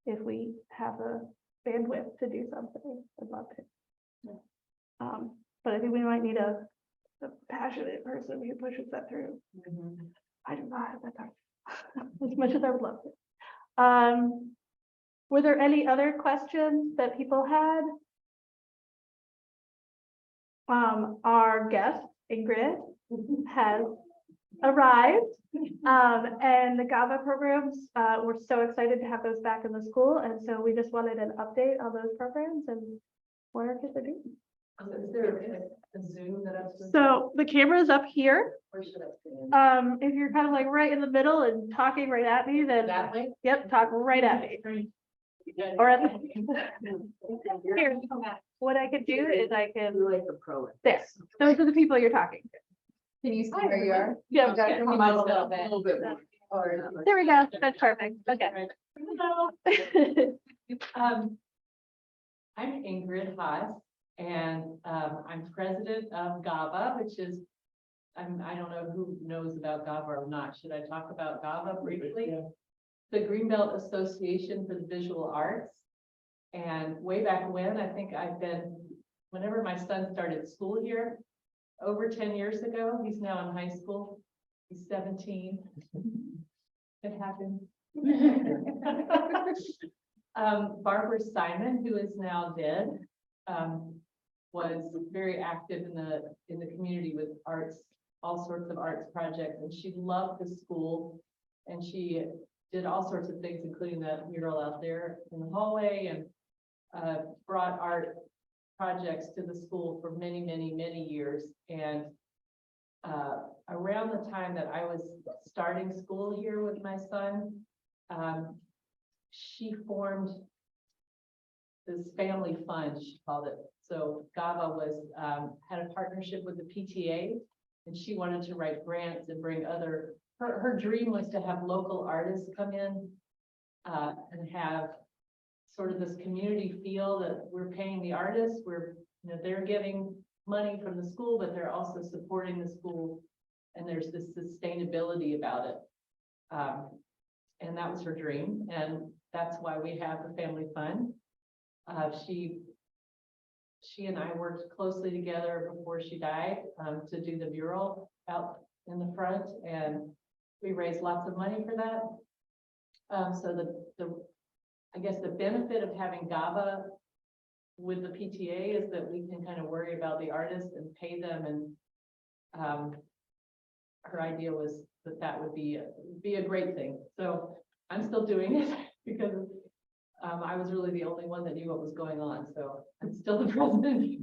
If we have a bandwidth to do something, I'd love to. But I think we might need a passionate person who pushes that through. I do not have that time as much as I would love to. Were there any other questions that people had? Our guest, Ingrid, has arrived. And the GABA programs, we're so excited to have those back in the school. And so we just wanted an update on those programs and what our kids are doing. Is there a Zoom that I'm supposed So the camera is up here. Where should I stand? If you're kind of like right in the middle and talking right at me, then That way? yep, talk right at me. Or at the, here, what I could do is I can, You're like the pro. at there, this. those are the people you're talking to. Can you see where you are? Yeah, Okay, A come on a little little bit. bit more. there we go, that's perfect, okay. I'm Ingrid Haas, and I'm president of GABA, which is, I don't know who knows about GABA or not. Should I talk about GABA briefly? The Greenbelt Association for the Visual Arts. And way back when, I think whenever my son started school here, over 10 years ago, he's now in high school. He's 17. It happened. Barbara Simon, who is now dead, was very active in the community with arts, all sorts of arts projects, and she loved the school, and she did all sorts of things, including that mural out there in the hallway, and brought art projects to the school for many, many, many years. And around the time that I was starting school here with my son, she formed this family fund, she called it. So GABA had a partnership with the PTA, and she wanted to write grants and bring her dream was to have local artists come in and have sort of this community feel that we're paying the artists, they're getting money from the school, but they're also supporting the school, and there's this sustainability about it. And that was her dream, and that's why we have the family fund. She and I worked closely together before she died to do the mural out in the front, and we raised lots of money for that. So I guess the benefit of having GABA with the PTA is that we can kind of worry about the artists and pay them, and her idea was that would be a great thing. So I'm still doing it because I was really the only one that knew what was going on. So I'm still the president.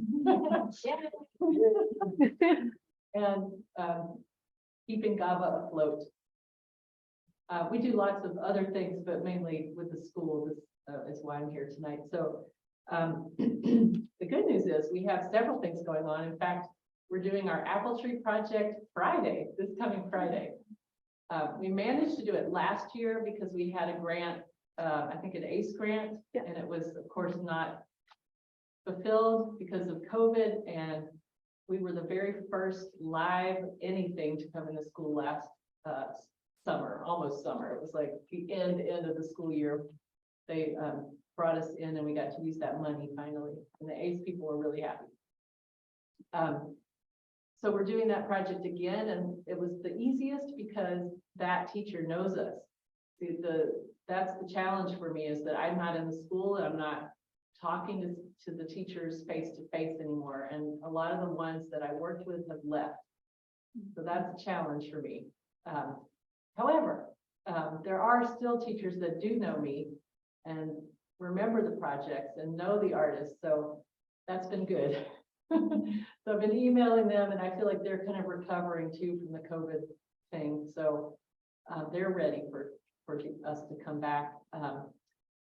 And keeping GABA afloat. We do lots of other things, but mainly with the school. This is why I'm here tonight. So the good news is we have several things going on. In fact, we're doing our apple tree project Friday, this coming Friday. We managed to do it last year because we had a grant, I think an ACE grant, and it was, of course, not fulfilled because of COVID. And we were the very first live anything to come in the school last summer, almost summer. It was like the end of the school year. They brought us in, and we got to use that money finally. And the ACE people were really happy. So we're doing that project again, and it was the easiest because that teacher knows us. That's the challenge for me, is that I'm not in the school, and I'm not talking to the teachers face to face anymore. And a lot of the ones that I worked with have left. So that's a challenge for me. However, there are still teachers that do know me and remember the projects and know the artists. So that's been good. So I've been emailing them, and I feel like they're kind of recovering too from the COVID thing. So they're ready for us to come back.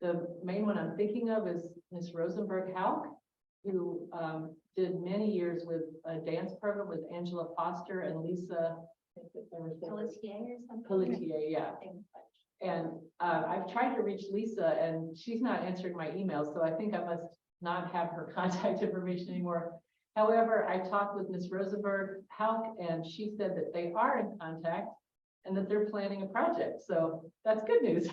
The main one I'm thinking of is Miss Rosenberg Hauk, who did many years with a dance program with Angela Foster and Lisa. Pelletier or something. Pelletier, yeah. And I've tried to reach Lisa and she's not answering my emails, so I think I must not have her contact information anymore. However, I talked with Miss Rosenberg Hauk and she said that they are in contact and that they're planning a project. So that's good news.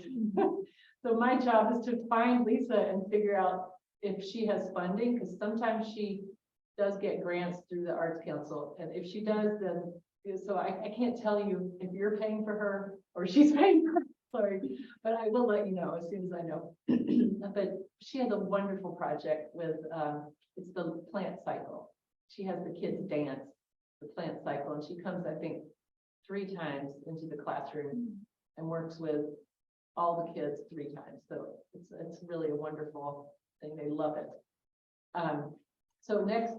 So my job is to find Lisa and figure out if she has funding, because sometimes she does get grants through the Arts Council. And if she does, then, so I can't tell you if you're paying for her or she's paying for her, sorry, but I will let you know as soon as I know. But she has a wonderful project with, it's the plant cycle. She has the kids dance the plant cycle, and she comes, I think, 3 times into the classroom and works with all the kids 3 times. So it's really a wonderful thing. They love it. So next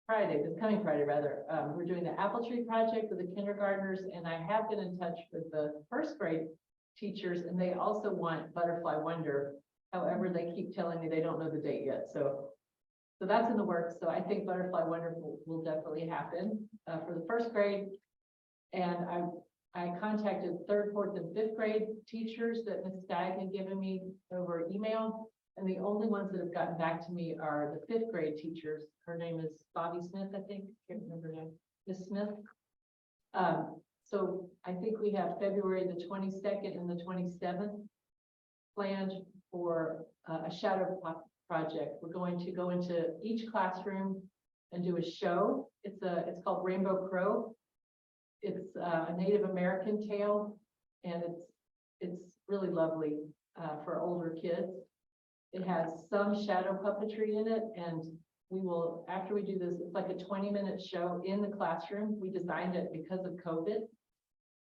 Friday, this coming Friday rather, we're doing the apple tree project with the kindergartners, and I have been in touch with the 1st grade teachers, and they also want Butterfly Wonder. However, they keep telling me they don't know the date yet. So that's in the works. So I think Butterfly Wonder will definitely happen for the 1st grade. And I contacted 3rd, 4th, and 5th grade teachers that Ms. Stagg had given me over email. And the only ones that have gotten back to me are the 5th grade teachers. Her name is Bobby Smith, I think. Can't remember her name. Ms. Smith. So I think we have February the 22nd and the 27th planned for a shadow project. We're going to go into each classroom and do a show. It's called Rainbow Crow. It's a Native American tale, and it's really lovely for older kids. It has some shadow puppetry in it, and we will, after we do this, it's like a 20-minute show in the classroom. We designed it because of COVID.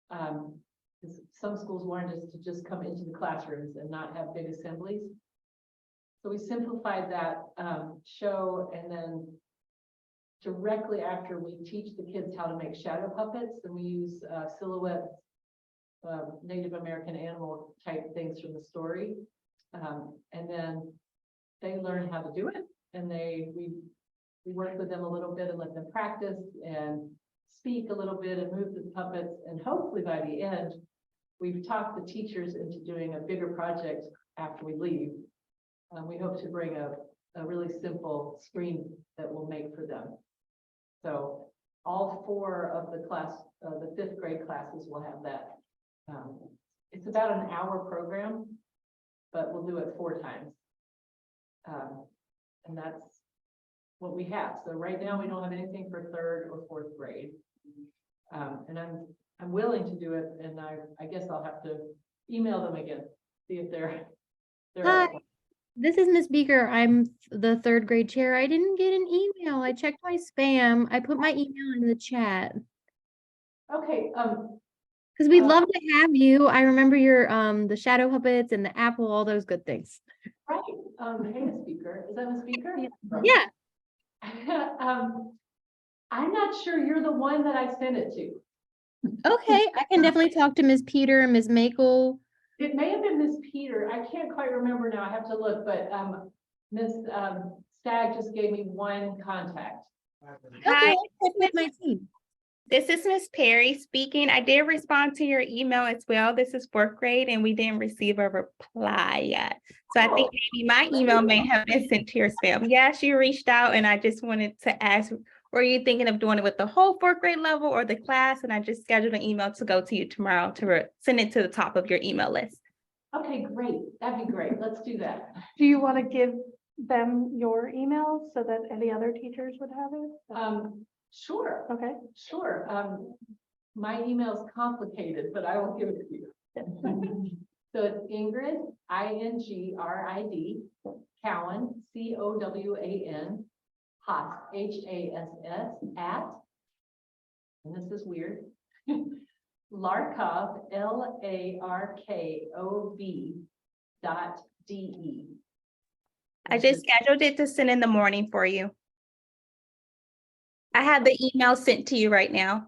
Because some schools wanted us to just come into the classrooms and not have big assemblies. So we simplified that show, and then directly after we teach the kids how to make shadow puppets, and we use silhouette Native American animal type things from the story. And then they learn how to do it, and we work with them a little bit and let them practice and speak a little bit and move the puppets. And hopefully by the end, we've talked the teachers into doing a bigger project after we leave. We hope to bring a really simple screen that we'll make for them. So all 4 of the class, the 5th grade classes will have that. It's about an hour program, but we'll do it 4 times. And that's what we have. So right now we don't have anything for 3rd or 4th grade. And I'm willing to do it, and I guess I'll have to email them again, see if they're Hi. up for it. This is Miss Beaker. I'm the 3rd grade chair. I didn't get an email. I checked my spam. I put my email in the chat. Okay, Because we'd love to have you. I remember your the shadow puppets and the apple, all those good things. right. Hey, Ms. Speaker, is that Ms. Speaker? Yeah. I'm not sure you're the one that I sent it to. Okay. I can definitely talk to Ms. Peter and Ms. Makel. It may have been Ms. Peter. I can't quite remember now. I have to look, but Ms. Stagg just gave me one contact. Okay, I'll check with my team. This is Miss Perry speaking. I did respond to your email as well. This is 4th grade, and we didn't receive a reply yet. So I think maybe my email may have been sent to your spam. Yes, you reached out, and I just wanted to ask, were you thinking of doing it with the whole 4th grade level or the class? And I just scheduled an email to go to you tomorrow to send it to the top of your email list. Okay, great. That'd be great. Let's do that. Do you want to give them your email so that any other teachers would have it? Sure. Okay. Sure. My email's complicated, but I will give it to you. So it's Ingrid, INGRID, Cowan, COWAN, Haas, HASS, at, and this is weird, Larkov, LARKOV.DE. I just scheduled it to send in the morning for you. I have the email sent to you right now.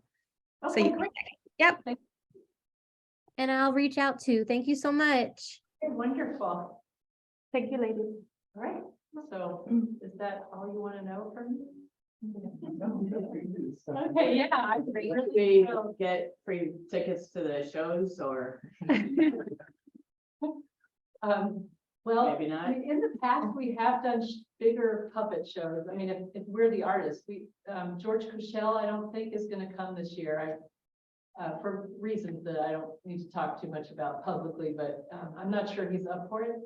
Okay, So you great. Yep. And I'll reach out too. Thank you so much. Wonderful. Thank you, ladies. All right, so is that all you want to know from me? Okay, yeah, I agree. Where do we get free tickets to the shows or Well, maybe I not? mean, in the past, we have done bigger puppet shows. I mean, if we're the artists, George Cushell, I don't think is gonna come this year. For reasons that I don't need to talk too much about publicly, but, I'm not sure he's up for it.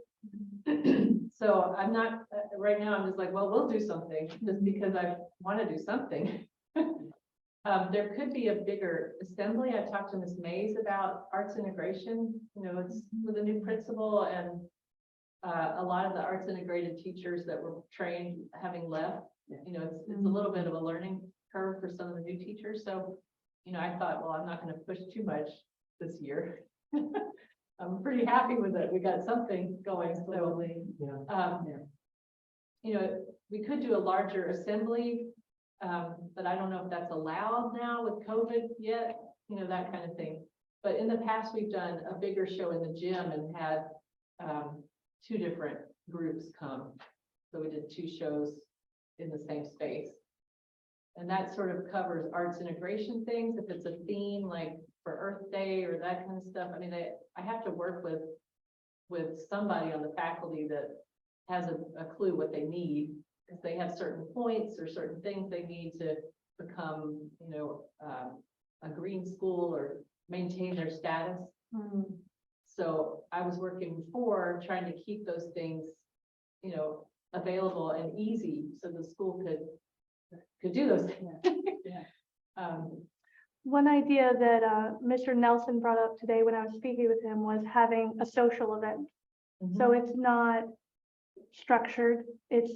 So I'm not, right now, I'm just like, well, we'll do something, just because I want to do something. There could be a bigger assembly. I've talked to Ms. Mays about arts integration, it's with a new principal and a lot of the arts integrated teachers that were trained having left, it's a little bit of a learning curve for some of the new teachers. So, I thought, well, I'm not going to push too much this year. I'm pretty happy with it. We got something going. So, we could do a larger assembly, but I don't know if that's allowed now with COVID yet, that kind of thing. But in the past, we've done a bigger show in the gym and had 2 different groups come. So we did 2 shows in the same space. And that sort of covers arts integration things. If it's a theme like for Earth Day or that kind of stuff, I mean, I have to work with somebody on the faculty that has a clue what they need, because they have certain points or certain things they need to become, a green school or maintain their status. So I was working before trying to keep those things, available and easy so the school could do those things. One idea that Mr. Nelson brought up today when I was speaking with him was having a social event. So it's not structured. It's,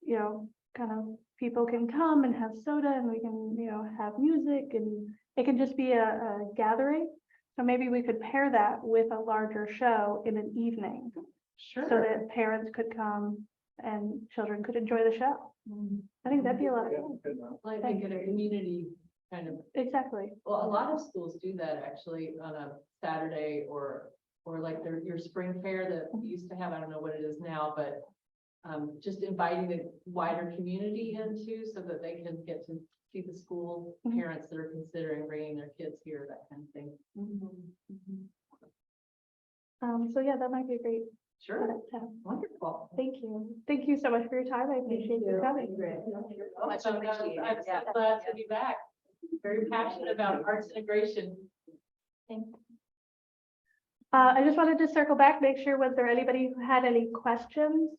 kind of people can come and have soda and we can, have music and it can just be a gathering. So maybe we could pair that with a larger show in an evening. Sure. So that parents could come and children could enjoy the show. I think that'd be a lot of fun. Like make it a community kind of. Exactly. Well, a lot of schools do that actually on a Saturday or like your spring fair that we used to have. I don't know what it is now, but just inviting the wider community into so that they can get to see the school parents that are considering bringing their kids here, that kind of thing. So yeah, that might be a great. Sure. Yeah. Wonderful. Thank you. Thank you so much for your time. I appreciate you coming. I'm so glad to be back. Very passionate about arts integration. I just wanted to circle back, make sure, was there anybody who had any questions?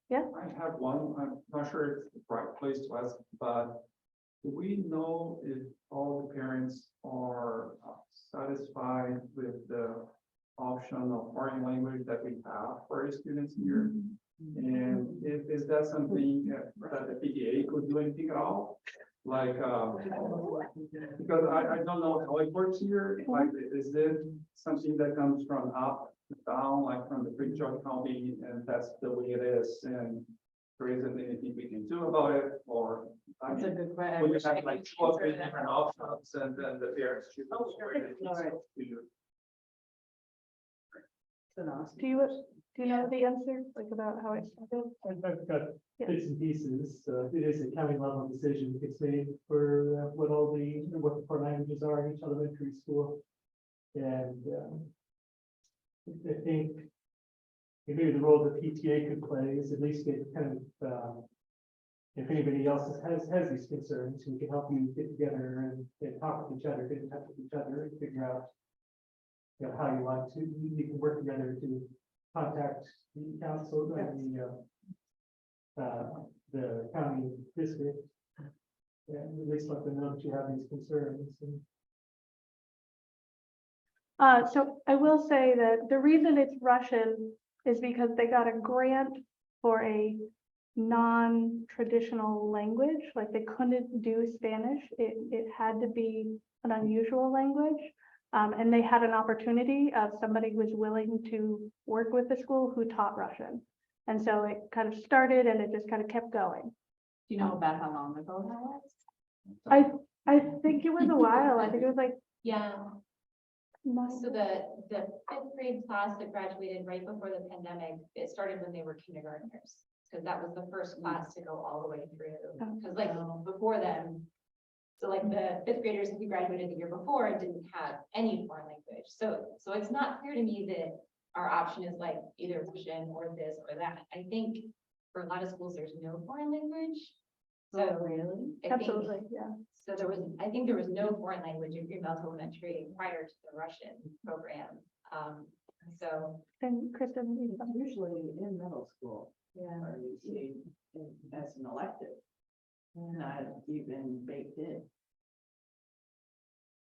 Yeah. I have one. I'm not sure if it's the right place to ask, but do we know if all the parents are satisfied with the option of foreign language that we have for our students here? And is that something that the PTA could do anything at all? Like, because I don't know how it works here. Like, is it something that comes from up down, like from the Prince George County, and that's the way it is, and there isn't anything we can do about it, or That's a good question. when you have like 2 or 3 different options, and then the parents choose. Where they All right. Do you know the answer, like about how it started? I've got bits and pieces. It is a county level decision that gets made for what the core languages are in each elementary school. And I think maybe the role the PTA could play is at least get kind of, if anybody else has these concerns, we can help you get together and talk with each other, get in touch with each other and figure out how you want to, you can work together to contact the council and the county district. And at least let them know that you have these concerns. So I will say that the reason it's Russian is because they got a grant for a non-traditional language, like they couldn't do Spanish. It had to be an unusual language. And they had an opportunity of somebody who was willing to work with the school who taught Russian. And so it kind of started and it just kind of kept going. Do you know about how long ago that was? I think it was a while. I think it was like, Yeah. So the fifth grade class that graduated right before the pandemic, it started when they were kindergartners. Because that was the first class to go all the way through. Because like before then, so like the fifth graders who graduated the year before didn't have any foreign language. So it's not clear to me that our option is like either Russian or this or that. I think for a lot of schools, there's no foreign language. So really? Absolutely, yeah. So I think there was no foreign language in Greenbelt Elementary prior to the Russian program. So. And Kristen, you- Usually in middle school, or you see it as an elective, not even baked in.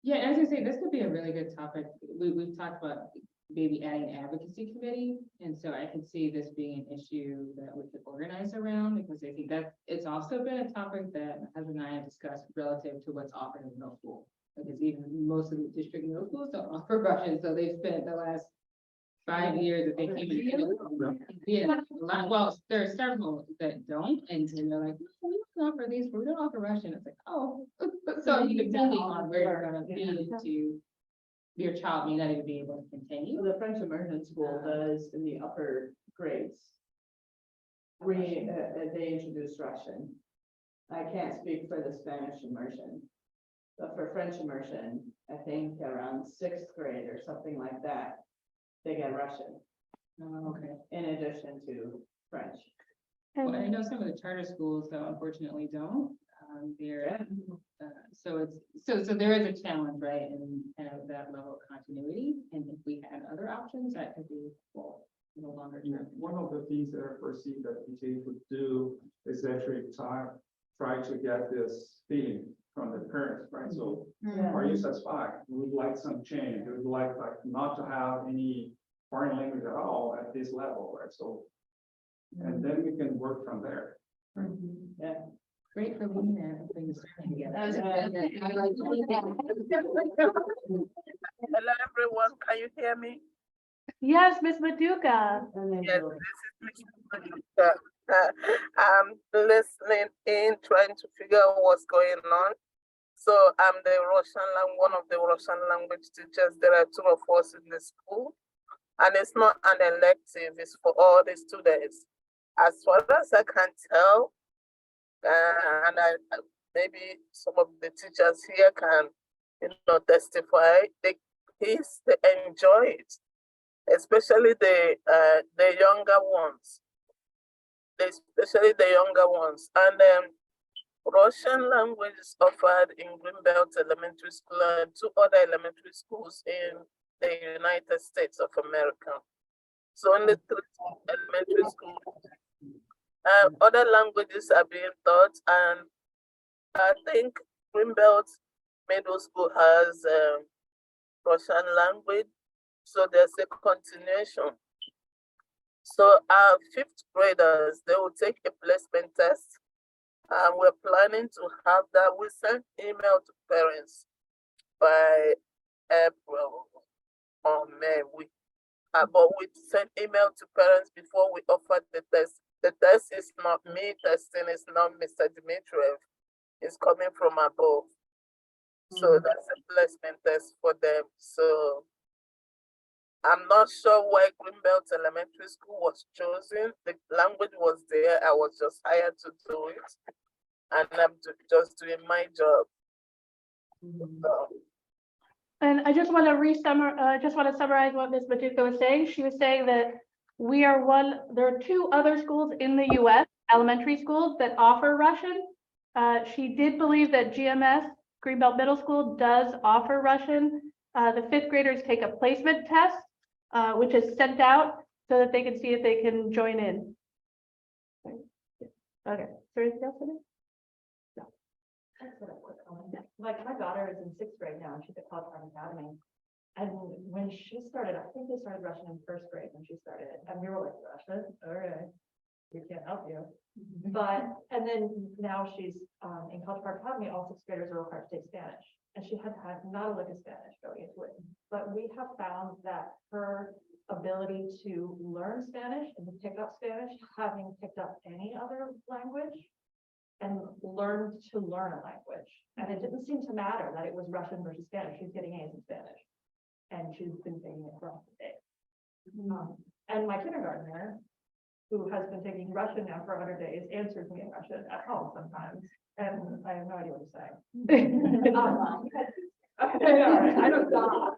Yeah, as I say, this could be a really good topic. We've talked about maybe adding advocacy committee. And so I could see this being an issue that we could organize around, because I think that it's also been a topic that my husband and I have discussed relative to what's offered in middle school. Because even most of the district middle schools don't offer Russian, so they've spent the last 5 years that they keep it. Yeah, well, there are several that don't, and they're like, no, we don't offer these, we don't offer Russian. It's like, oh, so you depending on where you're gonna feed into your child may not even be able to continue. The French immersion school does in the upper grades. They introduced Russian. I can't speak for the Spanish immersion. But for French immersion, I think around 6th grade or something like that, they get Russian. Okay. In addition to French. Well, I know some of the charter schools, though, unfortunately don't. So there is a challenge, right, in kind of that level of continuity. And if we had other options, that could be well, in the longer term. One of the things that I foresee that PTA would do is actually try to get this feeling from the parents, right? So are you satisfied? We would like some change. We would like not to have any foreign language at all at this level, right? So, and then we can work from there. Yeah. Great for leading that and putting the survey together. Hello, everyone. Can you hear me? Yes, Ms. Maduka. Yes, this is Ms. Maduka. I'm listening in, trying to figure out what's going on. So I'm the one of the Russian language teachers. There are 2 of us in the school, and it's not an elective, it's for all the students. As far as I can tell, and maybe some of the teachers here can, testify, they enjoy it, especially the younger ones. And Russian language is offered in Greenbelt Elementary School and 2 other elementary schools in the United States of America. So only 3 elementary schools. Other languages are being taught, and I think Greenbelt Middle School has Russian language, so there's a continuation. So our 5th graders, they will take a placement test, and we're planning to have that. We send email to parents by April or May. But we send email to parents before we offer the test. The test is not me testing, it's not Mr. Dmitriev. It's coming from above. So that's a placement test for them. So I'm not sure why Greenbelt Elementary School was chosen. The language was there. I was just hired to do it. And I'm just doing my job. So, And I just want to summarize what Ms. Maduka was saying. She was saying that there are 2 other schools in the US, elementary schools, that offer Russian. She did believe that GMS, Greenbelt Middle School, does offer Russian. The 5th graders take a placement test, which is sent out so that they can see if they can join in. Okay, is there anything else in it? Like my daughter is in 6th grade now, and she's at College Park Academy. And when she started, I think they started Russian in 1st grade when she started, and we were like, Russian, okay, we can't help you. But, and then now she's in College Park Academy, all 6th graders are required to take Spanish. And she had had not a lick of Spanish going into it. But we have found that her ability to learn Spanish and to pick up Spanish, having picked up any other language, and learned to learn a language. And it didn't seem to matter that it was Russian versus Spanish. She's getting A's in Spanish. and she's been taking it for all the day. And my kindergartner, who has been taking Russian now for 100 days, answers me in Russian at home sometimes, and I have no idea what to say. I don't know.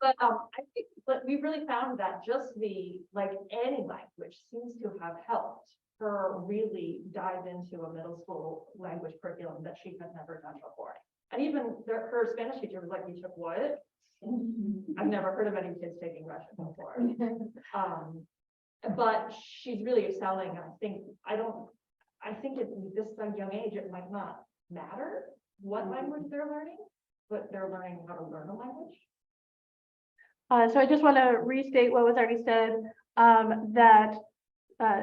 But I think, but we really found that just the, like, any language seems to have helped her really dive into a middle school language curriculum that she had never done before. And even her Spanish teacher was like, "You took what?" I've never heard of any kids taking Russian before. But she's really excelling. And I think at this young age, it might not matter what language they're learning, but they're learning how to learn a language. So I just want to restate what was already said, that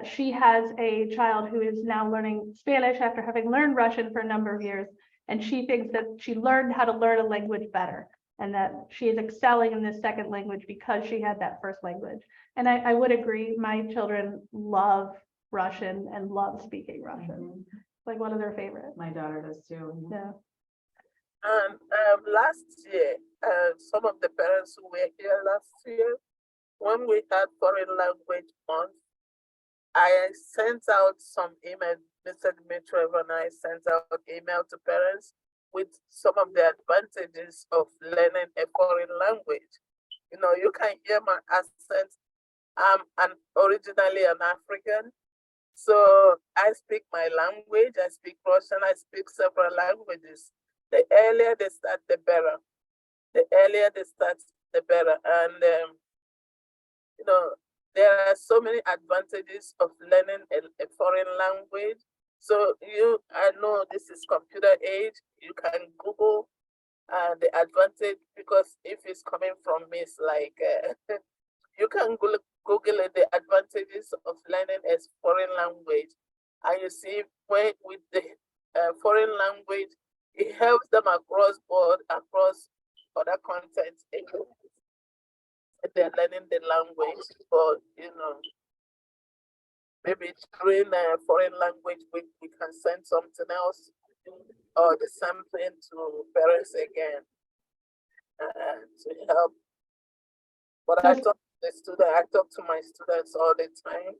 she has a child who is now learning Spanish after having learned Russian for a number of years. And she thinks that she learned how to learn a language better, and that she is excelling in this second language because she had that first language. And I would agree, my children love Russian and love speaking Russian. It's like one of their favorites. My daughter does too. Yeah. And last year, some of the parents who were here last year, when we had foreign language month, I sent out some email, Mr. Dmitriev and I sent out email to parents with some of the advantages of learning a foreign language. You know, you can hear my accent. I'm originally an African. So I speak my language, I speak Russian, I speak several languages. The earlier they start, the better. The earlier they start, the better. And, you know, there are so many advantages of learning a foreign language. So I know this is computer age, you can Google the advantage, because if it's coming from me, it's like, you can Google the advantages of learning a foreign language. And you see, when with the foreign language, it helps them across board, across other content. They're learning the language, but you know, maybe during a foreign language week, we can send something else or the sampling to parents again to help. But I talk to my students all the time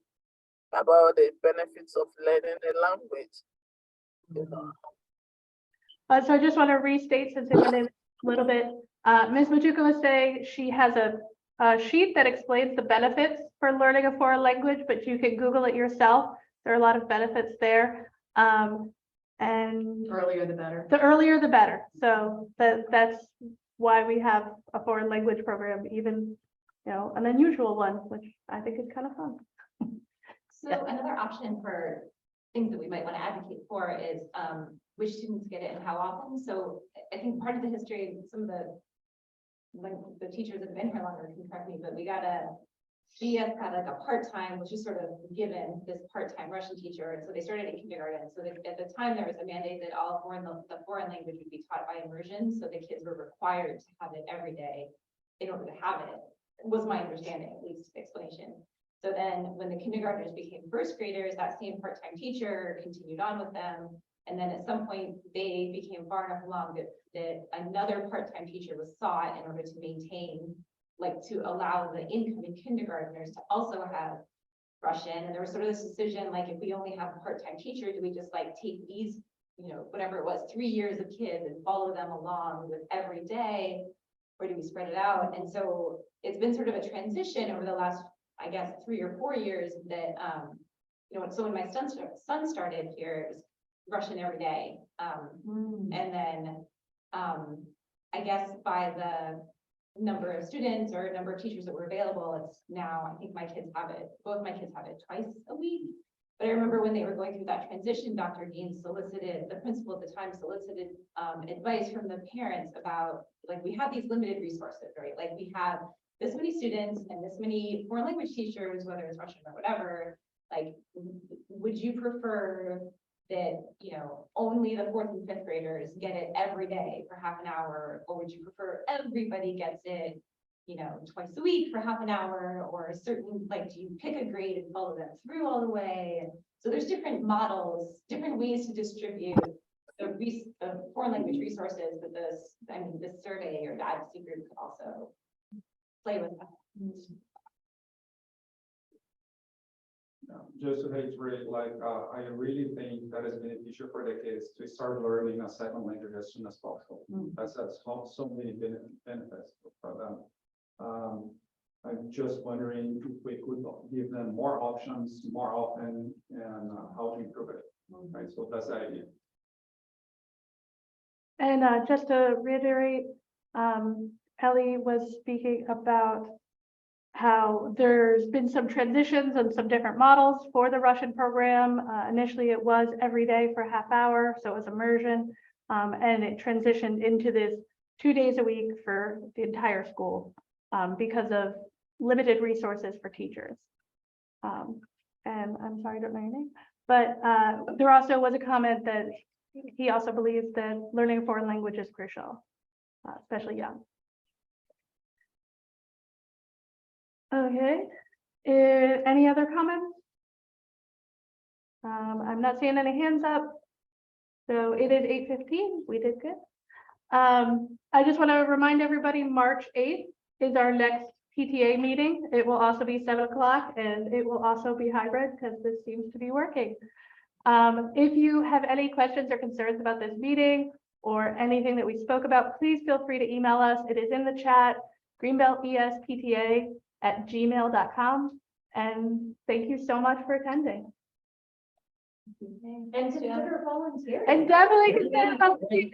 about the benefits of learning a language. You know. So I just want to restate, since it went in a little bit. Ms. Machuca was saying she has a sheet that explains the benefits for learning a foreign language, but you can Google it yourself. There are a lot of benefits there. And Earlier the better. the earlier the better. So that's why we have a foreign language program, even, you know, an unusual one, which I think is kind of fun. So another option for things that we might want to advocate for is which students get it and how often. So I think part of the history, some of the teachers that have been here longer can correct me, but we got GES had like a part-time, which is sort of given this part-time Russian teacher. And so they started in kindergarten. So at the time there was a mandate that all the foreign language would be taught by immersion. So the kids were required to have it every day in order to have it, was my understanding, at least explanation. So then when the kindergartners became first graders, that same part-time teacher continued on with them. And then at some point they became far enough along that another part-time teacher was sought in order to maintain, like to allow the incoming kindergartners to also have Russian. And there was sort of this decision, like, if we only have a part-time teacher, do we just like take these, you know, whatever it was, 3 years of kids and follow them along with every day, or do we spread it out? And so it's been sort of a transition over the last, I guess, 3 or 4 years that, you know, so when my son started here, it was Russian every day. And then I guess by the number of students or number of teachers that were available, it's now, I think both my kids have it twice a week. But I remember when they were going through that transition, Dr. Dean the principal at the time solicited advice from the parents about, like, we have these limited resources, right? Like, we have this many students and this many foreign language teachers, whether it's Russian or whatever, like, would you prefer that, you know, only the 4th and 5th graders get it every day for half an hour, or would you prefer everybody gets it, you know, twice a week for half an hour, or a certain, like, do you pick a grade and follow them through all the way? And so there's different models, different ways to distribute foreign language resources that this survey or the advocacy group could also play with that. Just to reiterate, I really think that is beneficial for the kids to start learning a second language as soon as possible. That's so many benefits for them. I'm just wondering if we could give them more options more often and how to improve it. Right, so that's the idea. And just to reiterate, Ellie was speaking about how there's been some transitions and some different models for the Russian program. Initially, it was every day for a half hour, so it was immersion, and it transitioned into this 2 days a week for the entire school because of limited resources for teachers. And I'm sorry, I don't know your name, but there also was a comment that he also believes that learning a foreign language is crucial, especially young. Okay, any other comments? I'm not seeing any hands up. So it is 8:15, we did good. I just want to remind everybody, March 8th is our next PTA meeting. It will also be 7 o'clock and it will also be hybrid because this seems to be working. If you have any questions or concerns about this meeting or anything that we spoke about, please feel free to email us. It is in the chat, greenbeltespta@gmail.com. And thank you so much for attending. And consider volunteering. And definitely consider volunteering.